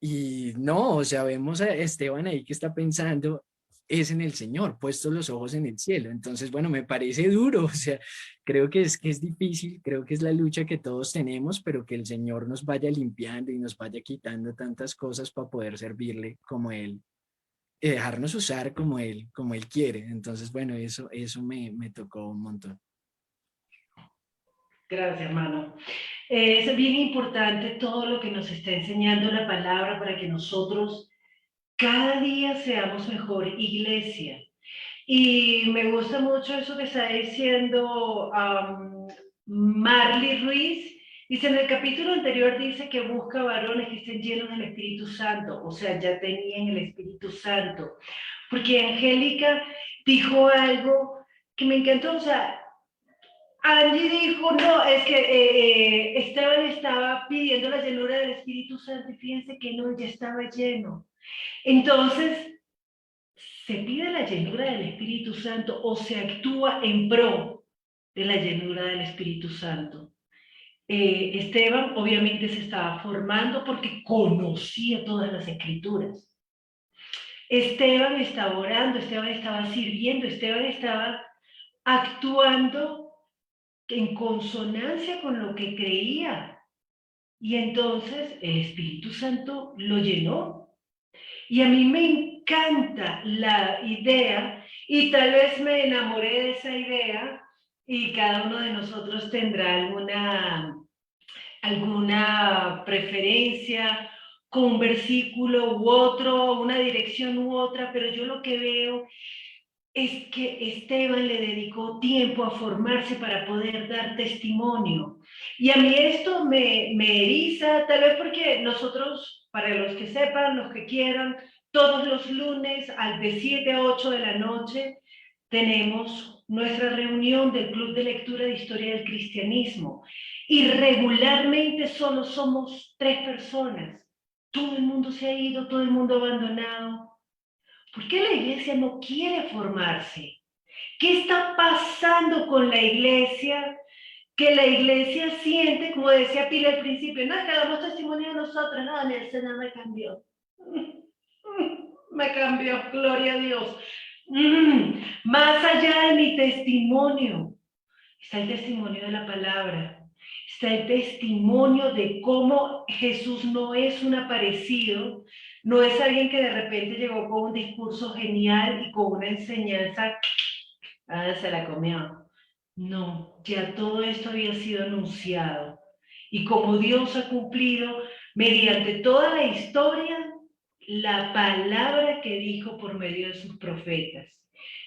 y no, o sea, vemos a Esteban ahí que está pensando es en el Señor, puesto los ojos en el cielo. Entonces, bueno, me parece duro, o sea, creo que es difícil, creo que es la lucha que todos tenemos, pero que el Señor nos vaya limpiando y nos vaya quitando tantas cosas para poder servirle como Él y dejarnos usar como él quiere. Entonces, bueno, eso me tocó un montón. Gracias, hermano. Es bien importante todo lo que nos está enseñando la palabra para que nosotros cada día seamos mejor iglesia. Y me gusta mucho eso que está diciendo Marley Ruiz. Dice, en el capítulo anterior dice que busca varones que estén llenos del Espíritu Santo. O sea, ya tenían el Espíritu Santo. Porque Angélica dijo algo que me encantó. O sea, Angie dijo, no, es que Esteban estaba pidiendo la llenura del Espíritu Santo y fíjense que no, ya estaba lleno. Entonces, ¿se pide la llenura del Espíritu Santo o se actúa en pro de la llenura del Espíritu Santo? Esteban obviamente se estaba formando porque conocía todas las escrituras. Esteban estaba orando, Esteban estaba sirviendo, Esteban estaba actuando en consonancia con lo que creía. Y entonces el Espíritu Santo lo llenó. Y a mí me encanta la idea, y tal vez me enamoré de esa idea, y cada uno de nosotros tendrá alguna preferencia con un versículo u otro, una dirección u otra, pero yo lo que veo es que Esteban le dedicó tiempo a formarse para poder dar testimonio. Y a mí esto me eriza, tal vez porque nosotros, para los que sepan, los que quieran, todos los lunes de 7 a 8 de la noche tenemos nuestra reunión del Club de Lectura de Historia del Cristianismo. Y regularmente solo somos 3 personas. Todo el mundo se ha ido, todo el mundo abandonado. ¿Por qué la iglesia no quiere formarse? ¿Qué está pasando con la iglesia? Que la iglesia siente, como decía Pila al principio, no es que damos testimonio a nosotros, no, Nelson me cambió. Me cambió, gloria a Dios. Más allá de mi testimonio, está el testimonio de la palabra. Está el testimonio de cómo Jesús no es un aparecido, no es alguien que de repente llegó con un discurso genial y con una enseñanza, se la comió. No, ya todo esto había sido anunciado. Y como Dios ha cumplido mediante toda la historia, la palabra que dijo por medio de sus profetas.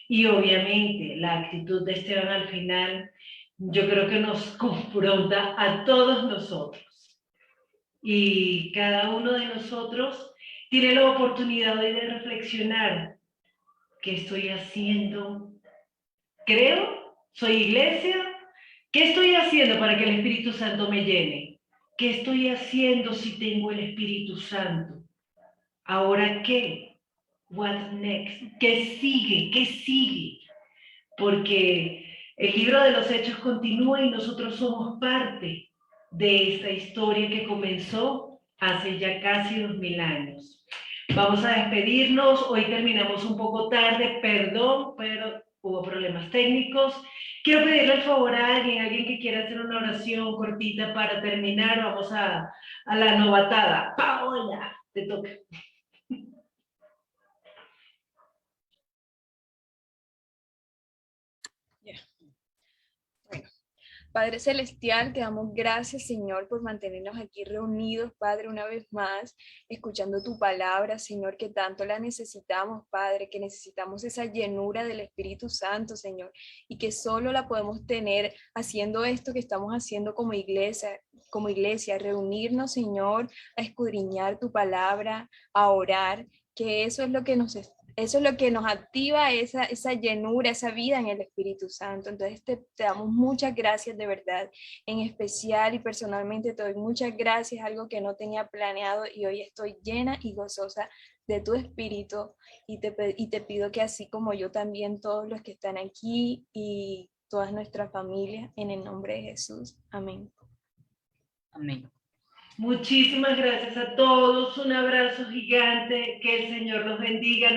Y obviamente la actitud de Esteban al final, yo creo que nos confronta a todos nosotros. Y cada uno de nosotros tiene la oportunidad hoy de reflexionar. ¿Qué estoy haciendo? ¿Creo? ¿Soy iglesia? ¿Qué estoy haciendo para que el Espíritu Santo me llene? ¿Qué estoy haciendo si tengo el Espíritu Santo? ¿Ahora qué? What's next? ¿Qué sigue? ¿Qué sigue? Porque el libro de los Hechos continúa y nosotros somos parte de esta historia que comenzó hace ya casi 2000 años. Vamos a despedirnos. Hoy terminamos un poco tarde, perdón, pero hubo problemas técnicos. Quiero pedirle el favor a alguien que quiera hacer una oración cortita para terminar. Vamos a la novatada. Paola, te toca. Bueno, Padre Celestial, te damos gracias, Señor, por mantenernos aquí reunidos, Padre, una vez más, escuchando tu palabra, Señor, que tanto la necesitamos, Padre, que necesitamos esa llenura del Espíritu Santo, Señor, y que solo la podemos tener haciendo esto que estamos haciendo como iglesia, reunirnos, Señor, a escudriñar tu palabra, a orar, que eso es lo que nos activa esa llenura, esa vida en el Espíritu Santo. Entonces te damos muchas gracias de verdad. En especial y personalmente te doy muchas gracias, algo que no tenía planeado y hoy estoy llena y gozosa de tu Espíritu y te pido que así como yo también, todos los que están aquí y todas nuestras familias, en el nombre de Jesús. Amén. Amén. Muchísimas gracias a todos. Un abrazo gigante. Que el Señor los bendiga.